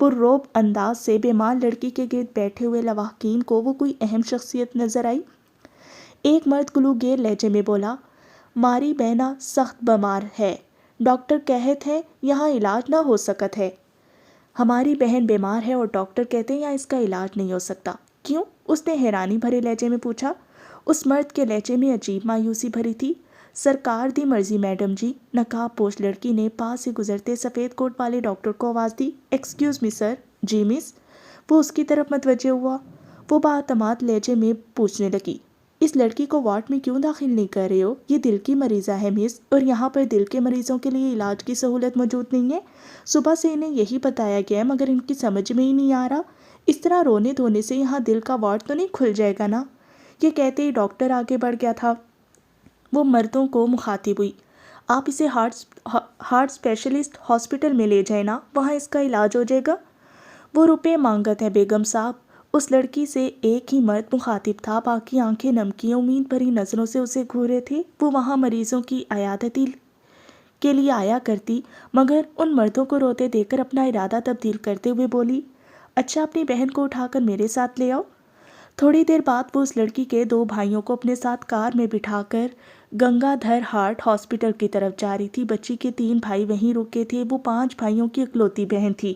پررعب انداز سے بیمار لڑکی کے گرد بیٹھے ہوئے لواحقین کو وہ کوئی اہم شخصیت نظر آئی۔ ایک مرد گلوگیر لہجے میں بولا، ماری بہنا سخت بیمار ہے، ڈاکٹر کہت ہے یہاں علاج نہ ہو سکت ہے۔ ہماری بہن بیمار ہے اور ڈاکٹر کہتے ہیں یہاں اس کا علاج نہیں ہو سکتا، کیوں؟ اس نے حیرانی بھرے لہجے میں پوچھا۔ اس مرد کے لہجے میں عجیب مایوسی بھری تھی۔ سرکار دی مرضی میڈم جی، نقاب پوش لڑکی نے پاس سے گزرتے سفید کوٹ والے ڈاکٹر کو آواز دی۔ ایکسکیوز می سر۔ جی مس۔ وہ اس کی طرف متوجہ ہوا۔ وہ باعتماد لہجے میں پوچھنے لگی، اس لڑکی کو وارڈ میں کیوں داخل نہیں کر رہے ہو؟ یہ دل کی مریضہ ہے مس، اور یہاں پر دل کے مریضوں کے لیے علاج کی سہولت موجود نہیں ہے۔ صبح سے انہیں یہی بتایا گیا ہے مگر ان کی سمجھ میں ہی نہیں آ رہا۔ اس طرح رونے دھونے سے یہاں دل کا وارڈ تو نہیں کھل جائے گا نا؟ یہ کہتے ہی ڈاکٹر آگے بڑھ گیا تھا۔ وہ مردوں کو مخاطب ہوئی، آپ اسے ہارٹ اسپیشلسٹ ہاسپٹل میں لے جائیں نا، وہاں اس کا علاج ہو جائے گا۔ وہ روپے مانگت ہے بیگم صاحب۔ اس لڑکی سے ایک ہی مرد مخاطب تھا، باقی آنکھیں نمکی امید بھری نظروں سے اسے گھورے تھے۔ وہ وہاں مریضوں کی عیادتی کے لیے آیا کرتی، مگر ان مردوں کو روتے دیکھ کر اپنا ارادہ تبدیل کرتے ہوئے بولی، اچھا اپنی بہن کو اٹھا کر میرے ساتھ لے آؤ۔ تھوڑی دیر بعد وہ اس لڑکی کے 2 بھائیوں کو اپنے ساتھ کار میں بٹھا کر گنگا دھر ہارٹ ہاسپٹل کی طرف جا رہی تھی۔ بچی کے 3 بھائی وہیں رکے تھے۔ وہ 5 بھائیوں کی اکلوتی بہن تھی،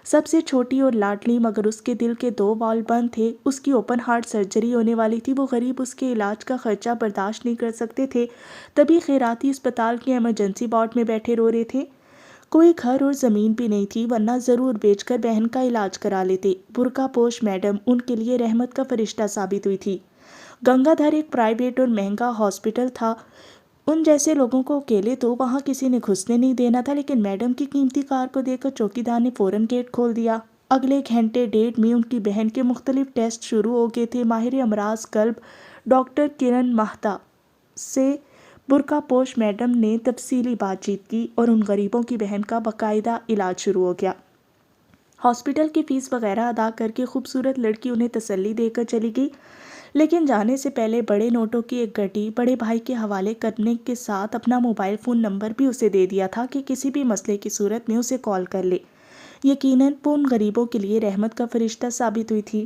سب سے چھوٹی اور لاڈلی، مگر اس کے دل کے 2 والو بند تھے۔ اس کی اوپن ہارٹ سرجری ہونے والی تھی۔ وہ غریب اس کے علاج کا خرچہ برداشت نہیں کر سکتے تھے، تبھی خیراتی اسپتال کے ایمرجنسی وارڈ میں بیٹھے رو رہے تھے۔ کوئی گھر اور زمین بھی نہیں تھی، ورنہ ضرور بیچ کر بہن کا علاج کرا لیتے۔ برقع پوش میڈم ان کے لیے رحمت کا فرشتہ ثابت ہوئی تھی۔ گنگا دھر ایک پرائیویٹ اور مہنگا ہاسپٹل تھا۔ ان جیسے لوگوں کو اکیلے تو وہاں کسی نے گھسنے نہیں دینا تھا، لیکن میڈم کی قیمتی کار کو دیکھ کر چوکیدار نے فوراً گیٹ کھول دیا۔ اگلے گھنٹے ڈیڑھ میں ان کی بہن کے مختلف ٹیسٹ شروع ہو گئے تھے۔ ماہر امراض قلب ڈاکٹر کرن مہتا سے برقع پوش میڈم نے تفصیلی بات چیت کی اور ان غریبوں کی بہن کا باقاعدہ علاج شروع ہو گیا۔ ہاسپٹل کی فیس وغیرہ ادا کر کے خوبصورت لڑکی انہیں تسلی دے کر چلی گئی، لیکن جانے سے پہلے بڑے نوٹوں کی ایک گٹی بڑے بھائی کے حوالے کرنے کے ساتھ اپنا موبائل فون نمبر بھی اسے دے دیا تھا کہ کسی بھی مسئلے کی صورت میں اسے کال کر لے۔ یقیناً وہ ان غریبوں کے لیے رحمت کا فرشتہ ثابت ہوئی تھی۔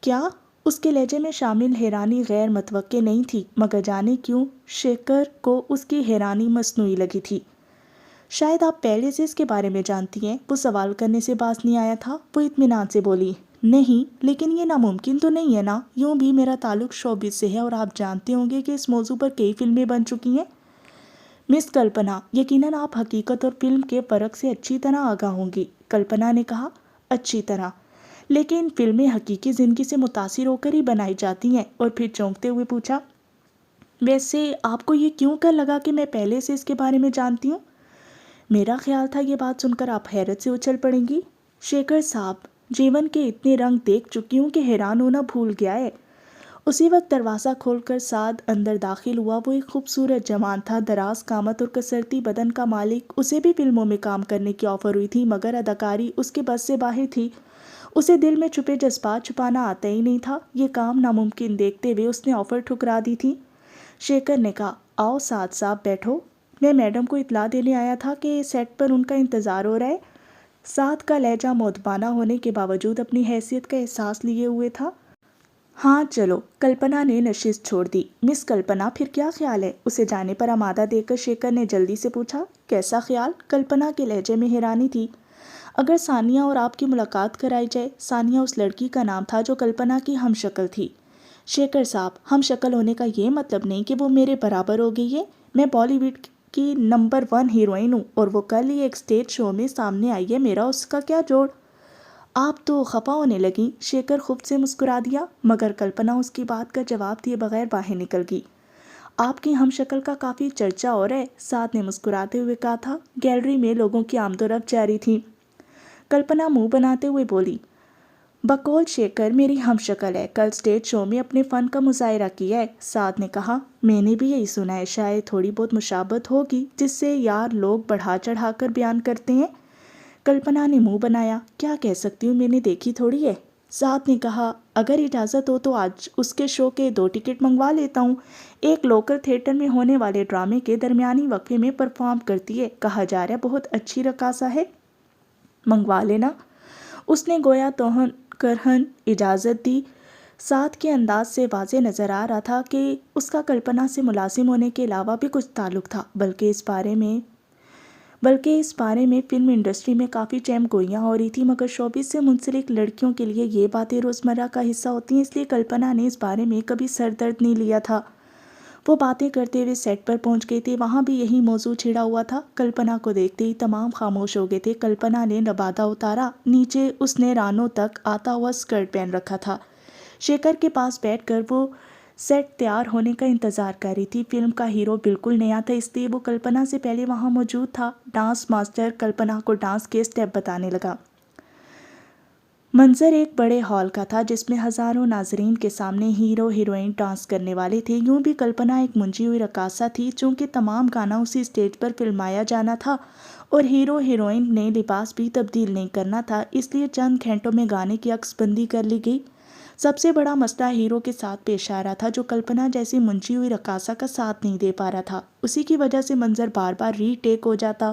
کیا؟ اس کے لہجے میں شامل حیرانی غیر متوقع نہیں تھی، مگر جانے کیوں شیکر کو اس کی حیرانی مصنوعی لگی تھی۔ شاید آپ پہلے سے اس کے بارے میں جانتی ہیں، وہ سوال کرنے سے باز نہیں آیا تھا۔ وہ اطمینان سے بولی، نہیں، لیکن یہ ناممکن تو نہیں ہے نا؟ یوں بھی میرا تعلق شوبز سے ہے اور آپ جانتے ہوں گے کہ اس موضوع پر کئی فلمیں بن چکی ہیں۔ مس کلپنا، یقیناً آپ حقیقت اور فلم کے فرق سے اچھی طرح آگاہ ہوں گی، کلپنا نے کہا۔ اچھی طرح، لیکن فلمیں حقیقی زندگی سے متاثر ہو کر ہی بنائی جاتی ہیں۔ اور پھر چونکتے ہوئے پوچھا، ویسے آپ کو یہ کیوں کر لگا کہ میں پہلے سے اس کے بارے میں جانتی ہوں؟ میرا خیال تھا یہ بات سن کر آپ حیرت سے اچھل پڑیں گی۔ شیکر صاحب، جیون کے اتنے رنگ دیکھ چکی ہوں کہ حیران ہونا بھول گیا ہے۔ اسی وقت دروازہ کھول کر سعد اندر داخل ہوا۔ وہ ایک خوبصورت جوان تھا، دراز قامت اور کثرتی بدن کا مالک۔ اسے بھی فلموں میں کام کرنے کی آفر ہوئی تھی، مگر اداکاری اس کے بس سے باہر تھی۔ اسے دل میں چھپے جذبات چھپانا آتا ہی نہیں تھا۔ یہ کام ناممکن دیکھتے ہوئے اس نے آفر ٹھکرا دی تھی۔ شیکر نے کہا، آؤ سعد صاحب بیٹھو، میں میڈم کو اطلاع دینے آیا تھا کہ سیٹ پر ان کا انتظار ہو رہا ہے۔ سعد کا لہجہ مؤدبانہ ہونے کے باوجود اپنی حیثیت کا احساس لیے ہوئے تھا۔ ہاں چلو، کلپنا نے نشست چھوڑ دی۔ مس کلپنا، پھر کیا خیال ہے؟ اسے جانے پر آمادہ دیکھ کر شیکر نے جلدی سے پوچھا۔ کیسا خیال؟ کلپنا کے لہجے میں حیرانی تھی۔ اگر ثانیہ اور آپ کی ملاقات کرائی جائے۔ ثانیہ اس لڑکی کا نام تھا جو کلپنا کی ہم شکل تھی۔ شیکر صاحب، ہم شکل ہونے کا یہ مطلب نہیں کہ وہ میرے برابر ہو گئی ہے۔ میں بالی ووڈ کی نمبر 1 ہیروئن ہوں اور وہ کل ہی ایک اسٹیج شو میں سامنے آئی ہے، میرا اس کا کیا جوڑ؟ آپ تو خفا ہونے لگیں۔ شیکر خود سے مسکرا دیا، مگر کلپنا اس کی بات کا جواب دیے بغیر باہر نکل گئی۔ آپ کی ہم شکل کا کافی چرچا ہو رہا ہے، سعد نے مسکراتے ہوئے کہا تھا۔ گیلری میں لوگوں کی آمد و رفت جاری تھی۔ کلپنا منہ بناتے ہوئے بولی، بقول شیکر میری ہم شکل ہے، کل اسٹیج شو میں اپنے فن کا مظاہرہ کیا ہے۔ سعد نے کہا، میں نے بھی یہی سنا ہے، شاید تھوڑی بہت مشابہت ہوگی جس سے یار لوگ بڑھا چڑھا کر بیان کرتے ہیں۔ کلپنا نے منہ بنایا، کیا کہہ سکتی ہوں، میں نے دیکھی تھوڑی ہے۔ سعد نے کہا، اگر اجازت ہو تو آج اس کے شو کے 2 ٹکٹ منگوا لیتا ہوں۔ ایک لوکل تھیٹر میں ہونے والے ڈرامے کے درمیانی وقفے میں پرفارم کرتی ہے، کہا جا رہا ہے بہت اچھی رقاصہ ہے۔ منگوا لینا، اس نے گویا توہن کرہن اجازت دی۔ ساتھ کے انداز سے واضح نظر آ رہا تھا کہ اس کا کلپنا سے ملازم ہونے کے علاوہ بھی کچھ تعلق تھا، بلکہ اس بارے میں فلم انڈسٹری میں کافی چہم گوئیاں ہو رہی تھی، مگر شوبز سے منسلک لڑکیوں کے لیے یہ باتیں روزمرہ کا حصہ ہوتی ہیں، اس لیے کلپنا نے اس بارے میں کبھی سر درد نہیں لیا تھا۔ وہ باتیں کرتے ہوئے سیٹ پر پہنچ گئی تھی، وہاں بھی یہی موضوع چھڑا ہوا تھا۔ کلپنا کو دیکھتے ہی تمام خاموش ہو گئے تھے۔ کلپنا نے لبادہ اتارا، نیچے اس نے رانوں تک آتا ہوا اسکرٹ پہن رکھا تھا۔ شیکھر کے پاس بیٹھ کر وہ سیٹ تیار ہونے کا انتظار کر رہی تھی۔ فلم کا ہیرو بالکل نیا تھا، اس لیے وہ کلپنا سے پہلے وہاں موجود تھا۔ ڈانس ماسٹر کلپنا کو ڈانس کے اسٹیپ بتانے لگا۔ منظر ایک بڑے ہال کا تھا جس میں ہزاروں ناظرین کے سامنے ہیرو ہیروئن ڈانس کرنے والے تھے۔ یوں بھی کلپنا ایک منجھی ہوئی رقاصہ تھی، چونکہ تمام گانا اسی اسٹیج پر فلمایا جانا تھا اور ہیرو ہیروئن نے لباس بھی تبدیل نہیں کرنا تھا، اس لیے چند گھنٹوں میں گانے کی عکس بندی کر لی گئی۔ سب سے بڑا مسئلہ ہیرو کے ساتھ پیش آ رہا تھا، جو کلپنا جیسی منجھی ہوئی رقاصہ کا ساتھ نہیں دے پا رہا تھا۔ اسی کی وجہ سے منظر بار بار ری ٹیک ہو جاتا۔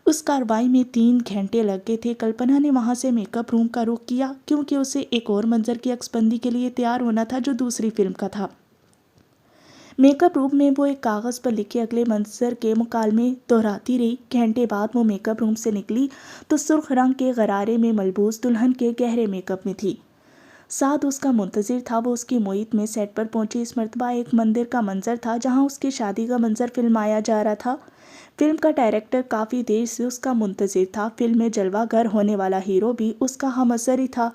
اس کارروائی میں 3 گھنٹے لگ گئے تھے۔ کلپنا نے وہاں سے میک اپ روم کا رخ کیا، کیونکہ اسے ایک اور منظر کی عکس بندی کے لیے تیار ہونا تھا جو دوسری فلم کا تھا۔ میک اپ روم میں وہ ایک کاغذ پر لکھے اگلے منظر کے مکالمے دہراتی رہی۔ گھنٹے بعد وہ میک اپ روم سے نکلی تو سرخ رنگ کے غرارے میں ملبوس دلہن کے گہرے میک اپ میں تھی۔ سعد اس کا منتظر تھا۔ وہ اس کی معیت میں سیٹ پر پہنچی۔ اس مرتبہ ایک مندر کا منظر تھا جہاں اس کی شادی کا منظر فلمایا جا رہا تھا۔ فلم کا ڈائریکٹر کافی دیر سے اس کا منتظر تھا۔ فلم میں جلوہ گر ہونے والا ہیرو بھی اس کا ہم اثر ہی تھا۔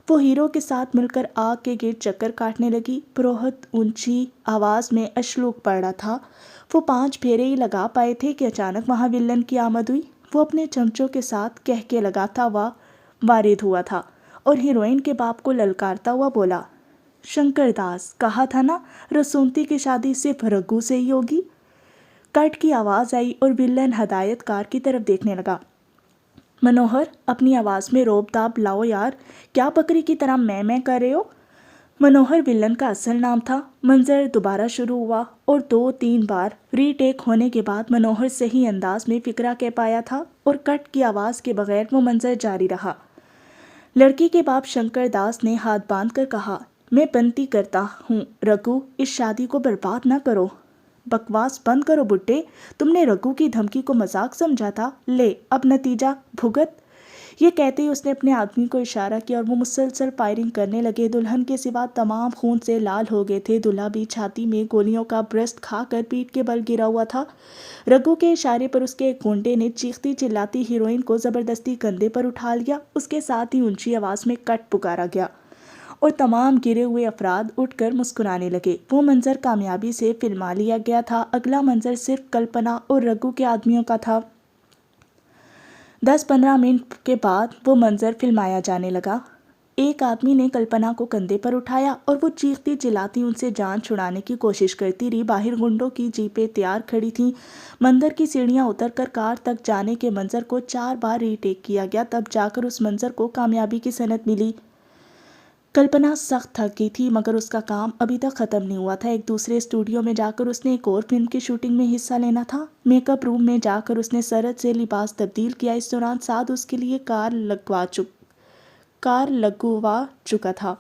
وہ ہیرو کے ساتھ مل کر آگ کے گرد چکر کاٹنے لگی۔ پروہت اونچی آواز میں اشلوک پڑھ رہا تھا۔ وہ 5 پھیرے ہی لگا پائے تھے کہ اچانک وہاں ولن کی آمد ہوئی۔ وہ اپنے چمچوں کے ساتھ کہکے لگاتا ہوا وارد ہوا تھا اور ہیروئن کے باپ کو للکارتا ہوا بولا، شنکر داس، کہا تھا نا رسونتی کی شادی صرف رگو سے ہی ہوگی۔ کٹ کی آواز آئی اور ولن ہدایت کار کی طرف دیکھنے لگا۔ منوہر، اپنی آواز میں روب داب لاؤ یار، کیا بکری کی طرح میں کر رہے ہو؟ منوہر ولن کا اصل نام تھا۔ منظر دوبارہ شروع ہوا اور 2-3 بار ری ٹیک ہونے کے بعد منوہر صحیح انداز میں فقرہ کہہ پایا تھا اور کٹ کی آواز کے بغیر وہ منظر جاری رہا۔ لڑکی کے باپ شنکر داس نے ہاتھ باندھ کر کہا، میں بنتی کرتا ہوں رگو، اس شادی کو برباد نہ کرو۔ بکواس بند کرو بڈھے، تم نے رگو کی دھمکی کو مذاق سمجھا تھا، لے اب نتیجہ بھگت۔ یہ کہتے ہی اس نے اپنے آدمی کو اشارہ کیا اور وہ مسلسل فائرنگ کرنے لگے۔ دلہن کے سوا تمام خون سے لال ہو گئے تھے۔ دلہا بھی چھاتی میں گولیوں کا برسٹ کھا کر پیٹھ کے بل گرا ہوا تھا۔ رگو کے اشارے پر اس کے ایک گونڈے نے چیختی چلاتی ہیروئن کو زبردستی کندھے پر اٹھا لیا۔ اس کے ساتھ ہی اونچی آواز میں کٹ پکارا گیا اور تمام گرے ہوئے افراد اٹھ کر مسکرانے لگے۔ وہ منظر کامیابی سے فلما لیا گیا تھا۔ اگلا منظر صرف کلپنا اور رگو کے آدمیوں کا تھا۔ 10-15 منٹ کے بعد وہ منظر فلمایا جانے لگا۔ ایک آدمی نے کلپنا کو کندھے پر اٹھایا اور وہ چیختی چلاتی ان سے جان چھڑانے کی کوشش کرتی رہی۔ باہر گنڈوں کی جیپیں تیار کھڑی تھیں۔ مندر کی سیڑھیاں اتر کر کار تک جانے کے منظر کو 4 بار ری ٹیک کیا گیا، تب جا کر اس منظر کو کامیابی کی سند ملی۔ کلپنا سخت تھک گئی تھی، مگر اس کا کام ابھی تک ختم نہیں ہوا تھا۔ ایک دوسرے اسٹوڈیو میں جا کر اس نے ایک اور فلم کی شوٹنگ میں حصہ لینا تھا۔ میک اپ روم میں جا کر اس نے سرد سے لباس تبدیل کیا۔ اس دوران سعد اس کے لیے کار لگوا چکا تھا۔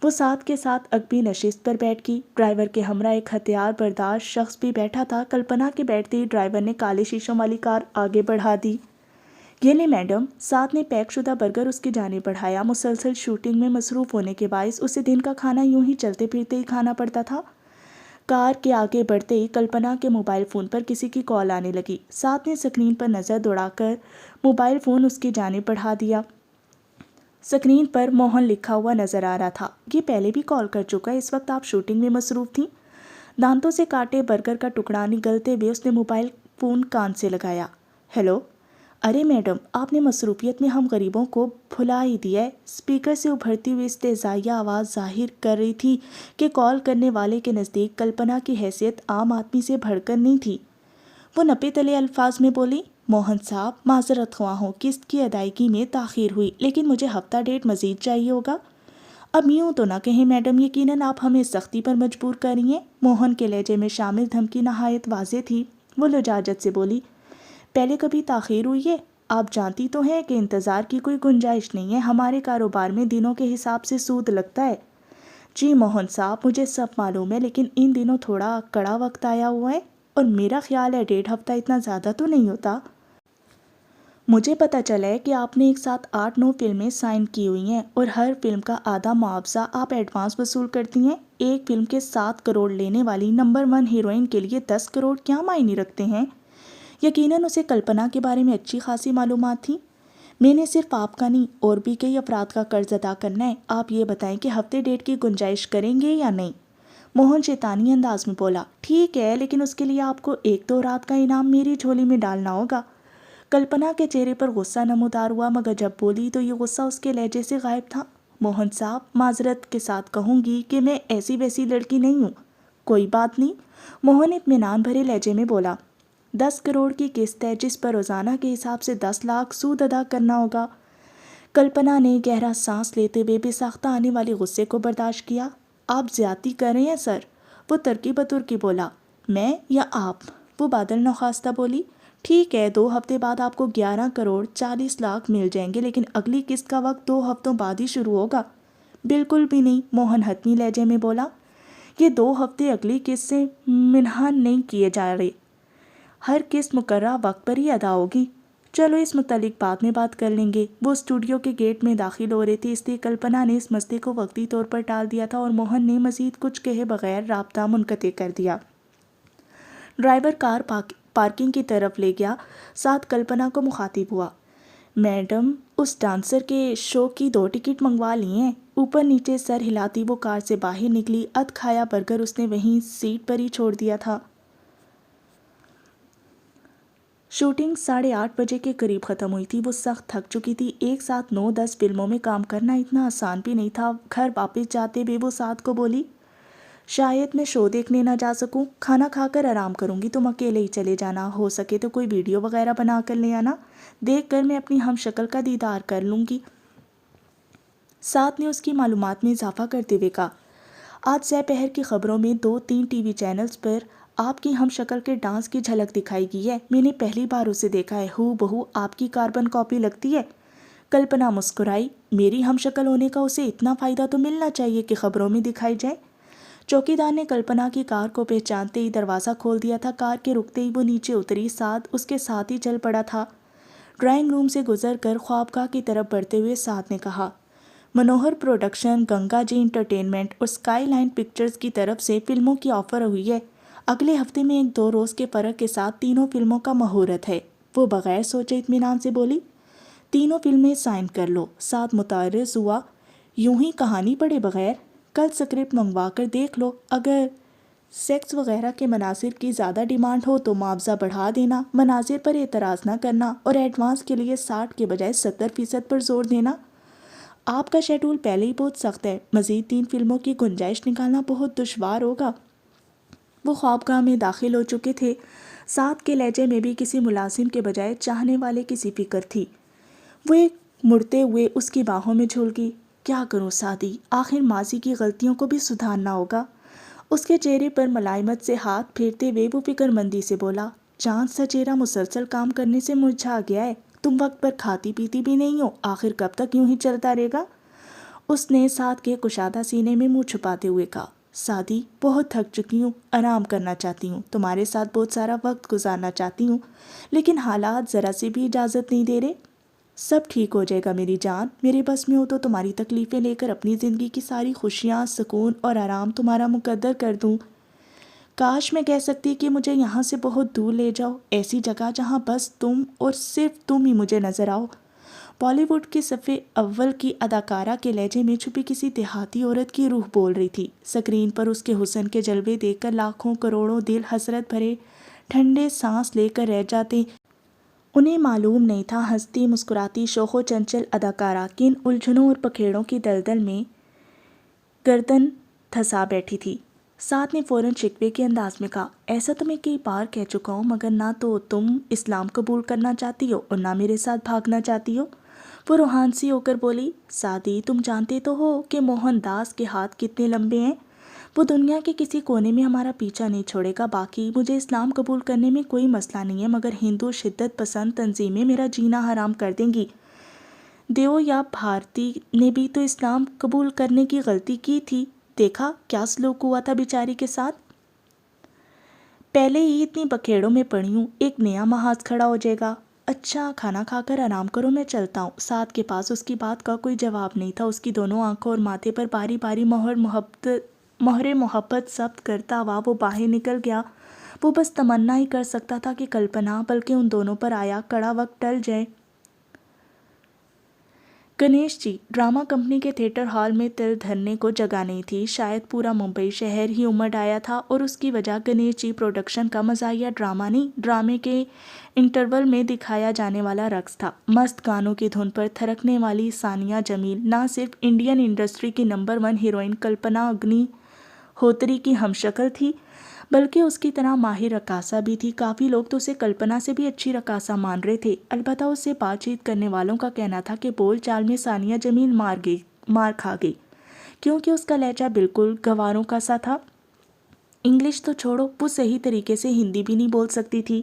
وہ سعد کے ساتھ عقبی نشست پر بیٹھ گئی۔ ڈرائیور کے ہمراہ ایک ہتھیار بردار شخص بھی بیٹھا تھا۔ کلپنا کے بیٹھتے ہی ڈرائیور نے کالے شیشوں والی کار آگے بڑھا دی۔ یہ لیں میڈم۔ سعد نے پیک شدہ برگر اس کی جانب بڑھایا۔ مسلسل شوٹنگ میں مصروف ہونے کے باعث اسے دن کا کھانا یوں ہی چلتے پھرتے ہی کھانا پڑتا تھا۔ کار کے آگے بڑھتے ہی کلپنا کے موبائل فون پر کسی کی کال آنے لگی۔ سعد نے اسکرین پر نظر دوڑا کر موبائل فون اس کی جانب بڑھا دیا۔ اسکرین پر موہن لکھا ہوا نظر آ رہا تھا۔ یہ پہلے بھی کال کر چکا ہے، اس وقت آپ شوٹنگ میں مصروف تھیں۔ دانتوں سے کاٹے برگر کا ٹکڑا نگلتے ہوئے اس نے موبائل فون کان سے لگایا۔ ہیلو، ارے میڈم، آپ نے مصروفیت میں ہم غریبوں کو بھلا ہی دیا ہے۔ اسپیکر سے ابھرتی ہوئی استہزائیہ آواز ظاہر کر رہی تھی کہ کال کرنے والے کے نزدیک کلپنا کی حیثیت عام آدمی سے بڑھ کر نہیں تھی۔ وہ نپے تلے الفاظ میں بولی، موہن صاحب، معذرت خواہ ہوں، قسط کی ادائیگی میں تاخیر ہوئی، لیکن مجھے ہفتہ ڈیڑھ مزید چاہیے ہوگا۔ اب یوں تو نہ کہیں میڈم، یقیناً آپ ہمیں سختی پر مجبور کر رہی ہیں۔ موہن کے لہجے میں شامل دھمکی نہایت واضح تھی۔ وہ لجاجت سے بولی، پہلے کبھی تاخیر ہوئی ہے؟ آپ جانتی تو ہیں کہ انتظار کی کوئی گنجائش نہیں ہے، ہمارے کاروبار میں دنوں کے حساب سے سود لگتا ہے۔ جی موہن صاحب، مجھے سب معلوم ہے، لیکن ان دنوں تھوڑا کڑا وقت آیا ہوا ہے اور میرا خیال ہے 1.5 ہفتہ اتنا زیادہ تو نہیں ہوتا۔ مجھے پتہ چلا ہے کہ آپ نے ایک ساتھ 8-9 فلمیں سائن کی ہوئی ہیں اور ہر فلم کا آدھا معاوضہ آپ ایڈوانس وصول کرتی ہیں۔ ایک فلم کے 7 کروڑ لینے والی نمبر 1 ہیروئن کے لیے 10 کروڑ کیا معنی رکھتے ہیں؟ یقیناً اسے کلپنا کے بارے میں اچھی خاصی معلومات تھیں۔ میں نے صرف آپ کا نہیں اور بھی کئی افراد کا قرض ادا کرنا ہے۔ آپ یہ بتائیں کہ ہفتے ڈیٹ کی گنجائش کریں گے یا نہیں؟ موہن شیطانی انداز میں بولا، ٹھیک ہے، لیکن اس کے لیے آپ کو 1-2 رات کا انعام میری جھولی میں ڈالنا ہوگا۔ کلپنا کے چہرے پر غصہ نمودار ہوا، مگر جب بولی تو یہ غصہ اس کے لہجے سے غائب تھا۔ موہن صاحب، معذرت کے ساتھ کہوں گی کہ میں ایسی ویسی لڑکی نہیں ہوں۔ کوئی بات نہیں، موہن اطمینان بھرے لہجے میں بولا۔ 10 کروڑ کی قسط ہے جس پر روزانہ کے حساب سے 10 لاکھ سود ادا کرنا ہوگا۔ کلپنا نے گہرا سانس لیتے ہوئے بے ساختہ آنے والے غصے کو برداشت کیا۔ آپ زیادتی کر رہے ہیں سر، وہ ترکی بترکی بولا۔ میں یا آپ؟ وہ بادل نخواستہ بولی۔ ٹھیک ہے، 2 ہفتے بعد آپ کو 11 کروڑ 40 لاکھ مل جائیں گے، لیکن اگلی قسط کا وقت 2 ہفتوں بعد ہی شروع ہوگا۔ بالکل بھی نہیں، موہن حتمی لہجے میں بولا۔ یہ 2 ہفتے اگلی قسط سے منہن نہیں کیے جا رہے، ہر قسط مقررہ وقت پر ہی ادا ہوگی۔ چلو اس متعلق بعد میں بات کر لیں گے۔ وہ اسٹوڈیو کے گیٹ میں داخل ہو رہے تھے، اس لیے کلپنا نے اس مسئلے کو وقتی طور پر ٹال دیا تھا اور موہن نے مزید کچھ کہے بغیر رابطہ منقطع کر دیا۔ ڈرائیور کار پارکنگ کی طرف لے گیا، ساتھ کلپنا کو مخاطب ہوا۔ میڈم، اس ڈانسر کے شو کی 2 ٹکٹ منگوا لی ہیں۔ اوپر نیچے سر ہلاتی وہ کار سے باہر نکلی۔ ادھ کھایا برگر اس نے وہیں سیٹ پر ہی چھوڑ دیا تھا۔ شوٹنگ 8:30 بجے کے قریب ختم ہوئی تھی۔ وہ سخت تھک چکی تھی۔ ایک ساتھ 9-10 فلموں میں کام کرنا اتنا آسان بھی نہیں تھا۔ گھر واپس جاتے ہوئے وہ سعد کو بولی، شاید میں شو دیکھنے نہ جا سکوں، کھانا کھا کر آرام کروں گی، تم اکیلے ہی چلے جانا، ہو سکے تو کوئی ویڈیو وغیرہ بنا کر لے آنا، دیکھ کر میں اپنی ہم شکل کا دیدار کر لوں گی۔ سعد نے اس کی معلومات میں اضافہ کرتے ہوئے کہا، آج سہ پہر کی خبروں میں 2-3 ٹی وی چینلز پر آپ کی ہم شکل کے ڈانس کی جھلک دکھائی گئی ہے۔ میں نے پہلی بار اسے دیکھا ہے، ہو بہو آپ کی کاربن کاپی لگتی ہے۔ کلپنا مسکرائی، میری ہم شکل ہونے کا اسے اتنا فائدہ تو ملنا چاہیے کہ خبروں میں دکھائی جائے۔ چوکیدار نے کلپنا کی کار کو پہچانتے ہی دروازہ کھول دیا تھا۔ کار کے رکتے ہی وہ نیچے اتری، سعد اس کے ساتھ ہی چل پڑا تھا۔ ڈرائنگ روم سے گزر کر خوابگاہ کی طرف بڑھتے ہوئے سعد نے کہا، منوہر پروڈکشن، گنگا جی انٹرٹینمنٹ اور اسکائی لائن پکچرز کی طرف سے فلموں کی آفر ہوئی ہے۔ اگلے ہفتے میں 1-2 روز کے فرق کے ساتھ تینوں فلموں کا مہورت ہے۔ وہ بغیر سوچے اطمینان سے بولی، تینوں فلمیں سائن کر لو۔ سعد متعرض ہوا، یوں ہی کہانی پڑھے بغیر؟ کل سکرپٹ منگوا کر دیکھ لو، اگر سیکس وغیرہ کے مناظر کی زیادہ ڈیمانڈ ہو تو معاوضہ بڑھا دینا، مناظر پر اعتراض نہ کرنا اور ایڈوانس کے لیے 60 کے بجائے 70% پر زور دینا۔ آپ کا شیڈول پہلے ہی بہت سخت ہے، مزید 3 فلموں کی گنجائش نکالنا بہت دشوار ہوگا۔ وہ خوابگاہ میں داخل ہو چکے تھے۔ سعد کے لہجے میں بھی کسی ملازم کے بجائے چاہنے والے کسی فکر تھی۔ وہ ایک مڑتے ہوئے اس کی باہوں میں جھول گئی۔ کیا کروں سعدی، آخر ماضی کی غلطیوں کو بھی سدھارنا ہوگا۔ اس کے چہرے پر ملائمت سے ہاتھ پھیرتے ہوئے وہ فکر مندی سے بولا، چاند سا چہرہ مسلسل کام کرنے سے مرجھا گیا ہے، تم وقت پر کھاتی پیتی بھی نہیں ہو، آخر کب تک یوں ہی چلتا رہے گا؟ اس نے سعد کے کشادہ سینے میں منہ چھپاتے ہوئے کہا، سعدی بہت تھک چکی ہوں، آرام کرنا چاہتی ہوں، تمہارے ساتھ بہت سارا وقت گزارنا چاہتی ہوں، لیکن حالات ذرا سی بھی اجازت نہیں دے رہے۔ سب ٹھیک ہو جائے گا میری جان، میرے بس میں ہو تو تمہاری تکلیفیں لے کر اپنی زندگی کی ساری خوشیاں، سکون اور آرام تمہارا مقدر کر دوں۔ کاش میں کہہ سکتی کہ مجھے یہاں سے بہت دور لے جاؤ، ایسی جگہ جہاں بس تم اور صرف تم ہی مجھے نظر آؤ۔ بالی ووڈ کی صف اول کی اداکارہ کے لہجے میں چھپی کسی دیہاتی عورت کی روح بول رہی تھی۔ اسکرین پر اس کے حسن کے جلوے دیکھ کر لاکھوں کروڑوں دل حسرت بھرے ٹھنڈے سانس لے کر رہ جاتے۔ انہیں معلوم نہیں تھا ہنستی مسکراتی شوخ و چنچل اداکارہ کن الجھنوں اور پکھیڑوں کی دلدل میں گردن دھسا بیٹھی تھی۔ سعد نے فوراً شکوے کے انداز میں کہا، ایسا تو میں کئی بار کہہ چکا ہوں، مگر نہ تو تم اسلام قبول کرنا چاہتی ہو اور نہ میرے ساتھ بھاگنا چاہتی ہو۔ وہ روحان سی ہو کر بولی، سعدی تم جانتے تو ہو کہ موہن داس کے ہاتھ کتنے لمبے ہیں، وہ دنیا کے کسی کونے میں ہمارا پیچھا نہیں چھوڑے گا۔ باقی مجھے اسلام قبول کرنے میں کوئی مسئلہ نہیں ہے، مگر ہندو شدت پسند تنظیمیں میرا جینا حرام کر دیں گی۔ دیو یا بھارتی نے بھی تو اسلام قبول کرنے کی غلطی کی تھی، دیکھا کیا سلوک ہوا تھا بیچاری کے ساتھ۔ پہلے ہی اتنی بکھیڑوں میں پڑی ہوں، ایک نیا محاذ کھڑا ہو جائے گا۔ اچھا کھانا کھا کر آرام کرو، میں چلتا ہوں۔ سعد کے پاس اس کی بات کا کوئی جواب نہیں تھا۔ اس کی دونوں آنکھوں اور ماتھے پر باری باری مہر محبت ثبت کرتا ہوا وہ باہر نکل گیا۔ وہ بس تمنا ہی کر سکتا تھا کہ کلپنا بلکہ ان دونوں پر آیا کڑا وقت ٹل جائے۔ گنیش جی، ڈرامہ کمپنی کے تھیٹر ہال میں تل دھرنے کو جگہ نہیں تھی۔ شاید پورا ممبئی شہر ہی امڈ آیا تھا، اور اس کی وجہ گنیش جی پروڈکشن کا مزاحیہ ڈرامہ نہیں، ڈرامے کے انٹرول میں دکھایا جانے والا رقص تھا۔ مست گانوں کی دھن پر تھرکنے والی ثانیہ جمیل نہ صرف انڈین انڈسٹری کی نمبر 1 ہیروئن کلپنا اگنی ہوتری کی ہم شکل تھی، بلکہ اس کی طرح ماہر رقاصہ بھی تھی۔ کافی لوگ تو اسے کلپنا سے بھی اچھی رقاصہ مان رہے تھے۔ البتہ اس سے بات چیت کرنے والوں کا کہنا تھا کہ بول چال میں ثانیہ جمیل مار کھا گئی، کیونکہ اس کا لہجہ بالکل گواروں کا سا تھا۔ انگلش تو چھوڑو، وہ صحیح طریقے سے ہندی بھی نہیں بول سکتی تھی۔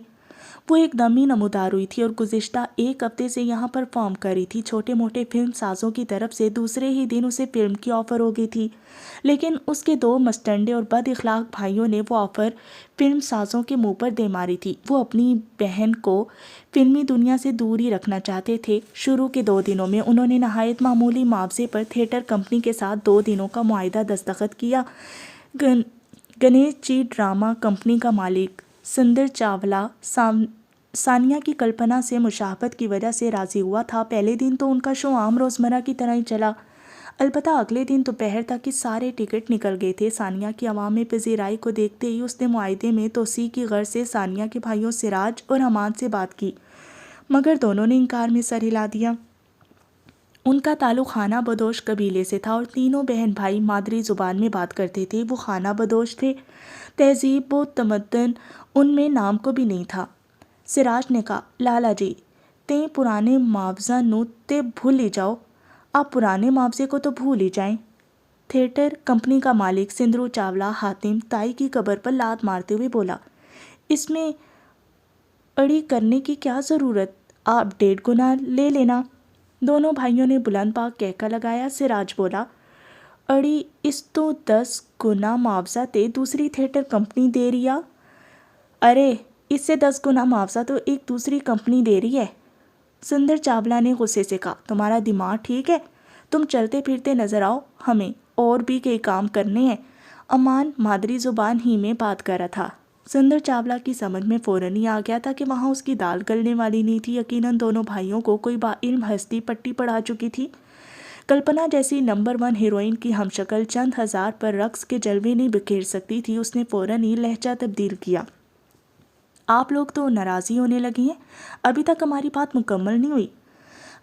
وہ ایک دم ہی نمودار ہوئی تھی اور گزشتہ ایک ہفتے سے یہاں پرفارم کر رہی تھی۔ چھوٹے موٹے فلم سازوں کی طرف سے دوسرے ہی دن اسے فلم کی آفر ہو گئی تھی، لیکن اس کے 2 مستنڈے اور بد اخلاق بھائیوں نے وہ آفر فلم سازوں کے منہ پر دے ماری تھی۔ وہ اپنی بہن کو فلمی دنیا سے دور ہی رکھنا چاہتے تھے۔ شروع کے 2 دنوں میں انہوں نے نہایت معمولی معاوضے پر تھیٹر کمپنی کے ساتھ 2 دنوں کا معاہدہ دستخط کیا۔ گنیش جی ڈرامہ کمپنی کا مالک سندر چاولہ ثانیہ کی کلپنا سے مشابہت کی وجہ سے راضی ہوا تھا۔ پہلے دن تو ان کا شو عام روزمرہ کی طرح ہی چلا، البتہ اگلے دن دوپہر تک ہی سارے ٹکٹ نکل گئے تھے۔ ثانیہ کی عوام میں پذیرائی کو دیکھتے ہی اس نے معاہدے میں توسیع کی غرض سے ثانیہ کے بھائیوں سراج اور امان سے بات کی، مگر دونوں نے انکار میں سر ہلا دیا۔ ان کا تعلق خانہ بدوش قبیلے سے تھا اور تینوں بہن بھائی مادری زبان میں بات کرتے تھے۔ وہ خانہ بدوش تھے، تہذیب و تمدن ان میں نام کو بھی نہیں تھا۔ سراج نے کہا، لالا جی تیں پرانے معاوضہ نو تے بھول ہی جاؤ، آپ پرانے معاوضے کو تو بھول ہی جائیں۔ تھیٹر کمپنی کا مالک سندرو چاولہ حاتم تائی کی قبر پر لات مارتے ہوئے بولا، اس میں اڑی کرنے کی کیا ضرورت، آپ 1.5 گنا لے لینا۔ دونوں بھائیوں نے بلند پاک کہکا لگایا۔ سراج بولا، اڑی اس تو 10 گنا معاوضہ تے دوسری تھیٹر کمپنی دے رہی ہے۔ ارے اس سے 10 گنا معاوضہ تو ایک دوسری کمپنی دے رہی ہے۔ سندر چاولہ نے غصے سے کہا، تمہارا دماغ ٹھیک ہے؟ تم چلتے پھرتے نظر آؤ، ہمیں اور بھی کئی کام کرنے ہیں۔ امان مادری زبان ہی میں بات کر رہا تھا۔ سندر چاولہ کی سمجھ میں فوراً ہی آ گیا تھا کہ وہاں اس کی دال گلنے والی نہیں تھی۔ یقیناً دونوں بھائیوں کو کوئی باعلم ہستی پٹی پڑھا چکی تھی۔ کلپنا جیسی نمبر 1 ہیروئن کی ہم شکل چند ہزار پر رقص کے جلوے نہیں بکھیر سکتی تھی۔ اس نے فوراً ہی لہجہ تبدیل کیا، آپ لوگ تو ناراضی ہونے لگے ہیں، ابھی تک ہماری بات مکمل نہیں ہوئی۔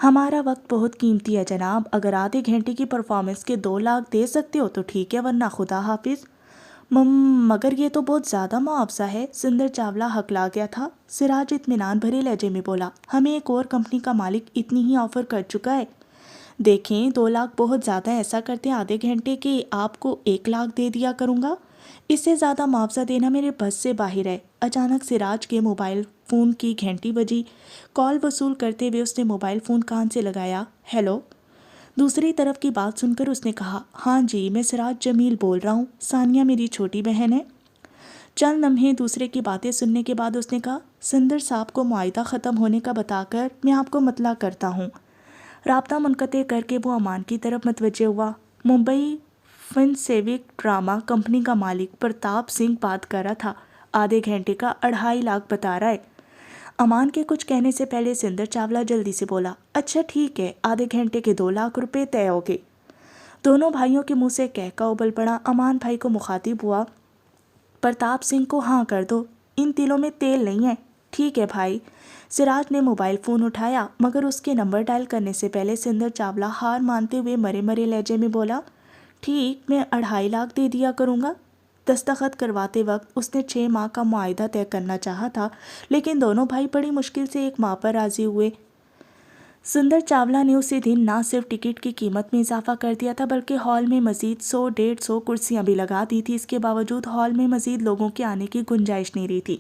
ہمارا وقت بہت قیمتی ہے جناب، اگر آدھے گھنٹے کی پرفارمنس کے 2 لاکھ دے سکتے ہو تو ٹھیک ہے، ورنہ خدا حافظ۔ مگر یہ تو بہت زیادہ معاوضہ ہے، سندر چاولہ ہکلا گیا تھا۔ سراج اطمینان بھرے لہجے میں بولا، ہمیں ایک اور کمپنی کا مالک اتنی ہی آفر کر چکا ہے۔ دیکھیں 2 لاکھ بہت زیادہ، ایسا کرتے آدھے گھنٹے کے آپ کو 1 لاکھ دے دیا کروں گا، اس سے زیادہ معاوضہ دینا میرے بس سے باہر ہے۔ اچانک سراج کے موبائل فون کی گھنٹی بجی۔ کال وصول کرتے ہوئے اس نے موبائل فون کان سے لگایا۔ ہیلو۔ دوسری طرف کی بات سن کر اس نے کہا، ہاں جی میں سراج جمیل بول رہا ہوں، ثانیہ میری چھوٹی بہن ہے۔ چند لمحے دوسرے کی باتیں سننے کے بعد اس نے کہا، سندر صاحب کو معاہدہ ختم ہونے کا بتا کر میں آپ کو مطلع کرتا ہوں۔ رابطہ منقطع کر کے وہ امان کی طرف متوجہ ہوا۔ ممبئی فن سیوک ڈرامہ کمپنی کا مالک پرتاپ سنگھ بات کر رہا تھا، آدھے گھنٹے کا 2.5 لاکھ بتا رہا ہے۔ امان کے کچھ کہنے سے پہلے سندر چاولہ جلدی سے بولا، اچھا ٹھیک ہے، آدھے گھنٹے کے 2 لاکھ روپے طے ہو گئے۔ دونوں بھائیوں کے منہ سے کہکا ابل پڑا۔ امان بھائی کو مخاطب ہوا، پرتاپ سنگھ کو ہاں کر دو، ان تلوں میں تیل نہیں ہے۔ ٹھیک ہے بھائی۔ سراج نے موبائل فون اٹھایا، مگر اس کے نمبر ڈائل کرنے سے پہلے سندر چاولہ ہار مانتے ہوئے مرے مرے لہجے میں بولا، ٹھیک میں 2.5 لاکھ دے دیا کروں گا۔ دستخط کرواتے وقت اس نے 6 ماہ کا معاہدہ طے کرنا چاہا تھا، لیکن دونوں بھائی بڑی مشکل سے 1 ماہ پر راضی ہوئے۔ سندر چاولہ نے اسی دن نہ صرف ٹکٹ کی قیمت میں اضافہ کر دیا تھا بلکہ ہال میں مزید 100-150 کرسیاں بھی لگا دی تھی۔ اس کے باوجود ہال میں مزید لوگوں کے آنے کی گنجائش نہیں رہی تھی۔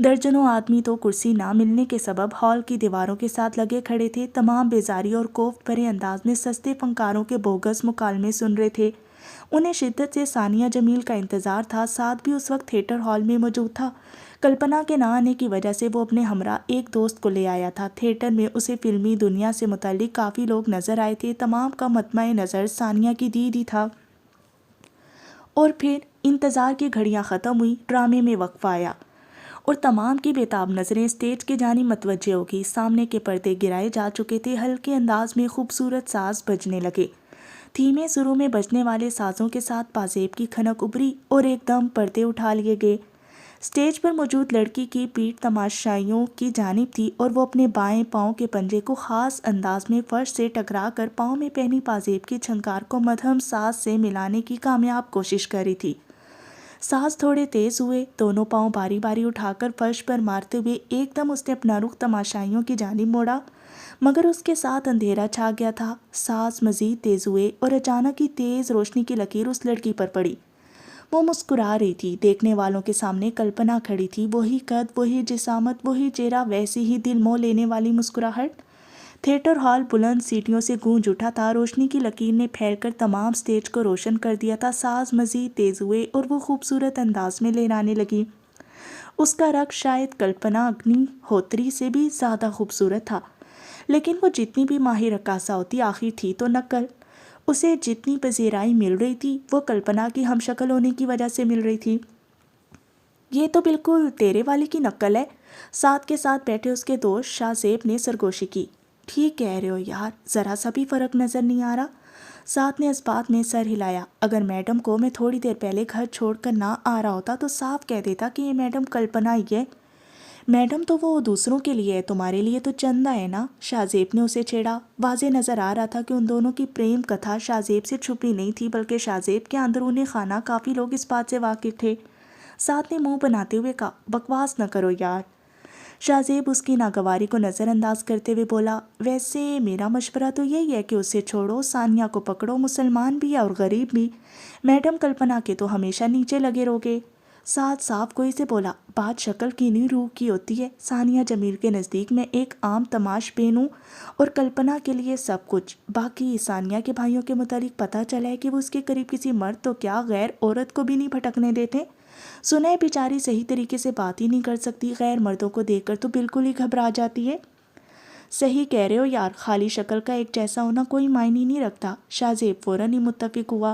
درجنوں آدمی تو کرسی نہ ملنے کے سبب ہال کی دیواروں کے ساتھ لگے کھڑے تھے۔ تمام بیزاری اور کوفت بھرے انداز میں سستے فنکاروں کے بوگس مکالمے سن رہے تھے۔ انہیں شدت سے ثانیہ جمیل کا انتظار تھا۔ سعد بھی اس وقت تھیٹر ہال میں موجود تھا۔ کلپنا کے نہ آنے کی وجہ سے وہ اپنے ہمراہ ایک دوست کو لے آیا تھا۔ تھیٹر میں اسے فلمی دنیا سے متعلق کافی لوگ نظر آئے تھے۔ تمام کا مطمع نظر ثانیہ کی دیدی تھا۔ اور پھر انتظار کی گھڑیاں ختم ہوئی، ڈرامے میں وقفہ آیا اور تمام کی بےتاب نظریں اسٹیج کی جانب متوجہ ہو گئی۔ سامنے کے پردے گرائے جا چکے تھے، ہلکے انداز میں خوبصورت ساز بجنے لگے۔ دھیمے سروں میں بجنے والے سازوں کے ساتھ پازیب کی کھنک ابھری اور ایک دم پردے اٹھا لیے گئے۔ اسٹیج پر موجود لڑکی کی پیٹھ تماشائیوں کی جانب تھی اور وہ اپنے بائیں پاؤں کے پنجے کو خاص انداز میں فرش سے ٹکرا کر پاؤں میں پہنی پازیب کی چھنکار کو مدھم ساز سے ملانے کی کامیاب کوشش کر رہی تھی۔ ساز تھوڑے تیز ہوئے، دونوں پاؤں باری باری اٹھا کر فرش پر مارتے ہوئے ایک دم اس نے اپنا رخ تماشائیوں کی جانب موڑا، مگر اس کے ساتھ اندھیرا چھا گیا تھا۔ ساز مزید تیز ہوئے اور اچانک ہی تیز روشنی کی لکیر اس لڑکی پر پڑی۔ وہ مسکرا رہی تھی۔ دیکھنے والوں کے سامنے کلپنا کھڑی تھی، وہی قد، وہی جسامت، وہی چہرہ، ویسی ہی دل موہ لینے والی مسکراہٹ۔ تھیٹر ہال بلند سیٹیوں سے گونج اٹھا تھا۔ روشنی کی لکیر نے پھیل کر تمام سٹیج کو روشن کر دیا تھا۔ ساز مزید تیز ہوئے اور وہ خوبصورت انداز میں لہرانے لگی۔ اس کا رقص شاید کلپنا اگنی ہوتری سے بھی زیادہ خوبصورت تھا، لیکن وہ جتنی بھی ماہر رقاصہ ہوتی آخر تھی تو نقل۔ اسے جتنی پذیرائی مل رہی تھی وہ کلپنا کی ہم شکل ہونے کی وجہ سے مل رہی تھی۔ یہ تو بالکل تیرے والی کی نقل ہے، ساتھ کے ساتھ بیٹھے اس کے دوست شاہ زیب نے سرگوشی کی۔ ٹھیک کہہ رہے ہو یار، ذرا سا بھی فرق نظر نہیں آ رہا۔ ساتھ نے اس بات میں سر ہلایا۔ اگر میڈم کو میں تھوڑی دیر پہلے گھر چھوڑ کر نہ آ رہا ہوتا تو صاف کہہ دیتا کہ یہ میڈم کلپنا ہی ہے۔ میڈم تو وہ دوسروں کے لیے ہے، تمہارے لیے تو چندہ ہے نا، شاہ زیب نے اسے چھیڑا۔ واضح نظر آ رہا تھا کہ ان دونوں کی پریم کتھا شاہ زیب سے چھپی نہیں تھی، بلکہ شاہ زیب کے اندرون خانہ کافی لوگ اس بات سے واقف تھے۔ ساتھ نے منہ بناتے ہوئے کہا، بکواس نہ کرو یار۔ شاہ زیب اس کی ناگواری کو نظر انداز کرتے ہوئے بولا، ویسے میرا مشورہ تو یہی ہے کہ اسے چھوڑو، ثانیہ کو پکڑو، مسلمان بھی اور غریب بھی، میڈم کلپنا کے تو ہمیشہ نیچے لگے رہوگے۔ ساتھ صاف کوئی سے بولا، بات شکل کی نہیں روح کی ہوتی ہے۔ ثانیہ جمیل کے نزدیک میں ایک عام تماش بین ہوں اور کلپنا کے لیے سب کچھ۔ باقی ثانیہ کے بھائیوں کے متعلق پتہ چلا ہے کہ وہ اس کے قریب کسی مرد تو کیا غیر عورت کو بھی نہیں بھٹکنے دیتے۔ سنا ہے بیچاری صحیح طریقے سے بات ہی نہیں کر سکتی، غیر مردوں کو دیکھ کر تو بالکل ہی گھبرا جاتی ہے۔ صحیح کہہ رہے ہو یار، خالی شکل کا ایک جیسا ہونا کوئی معنی نہیں رکھتا۔ شاہ زیب فوراً ہی متفق ہوا۔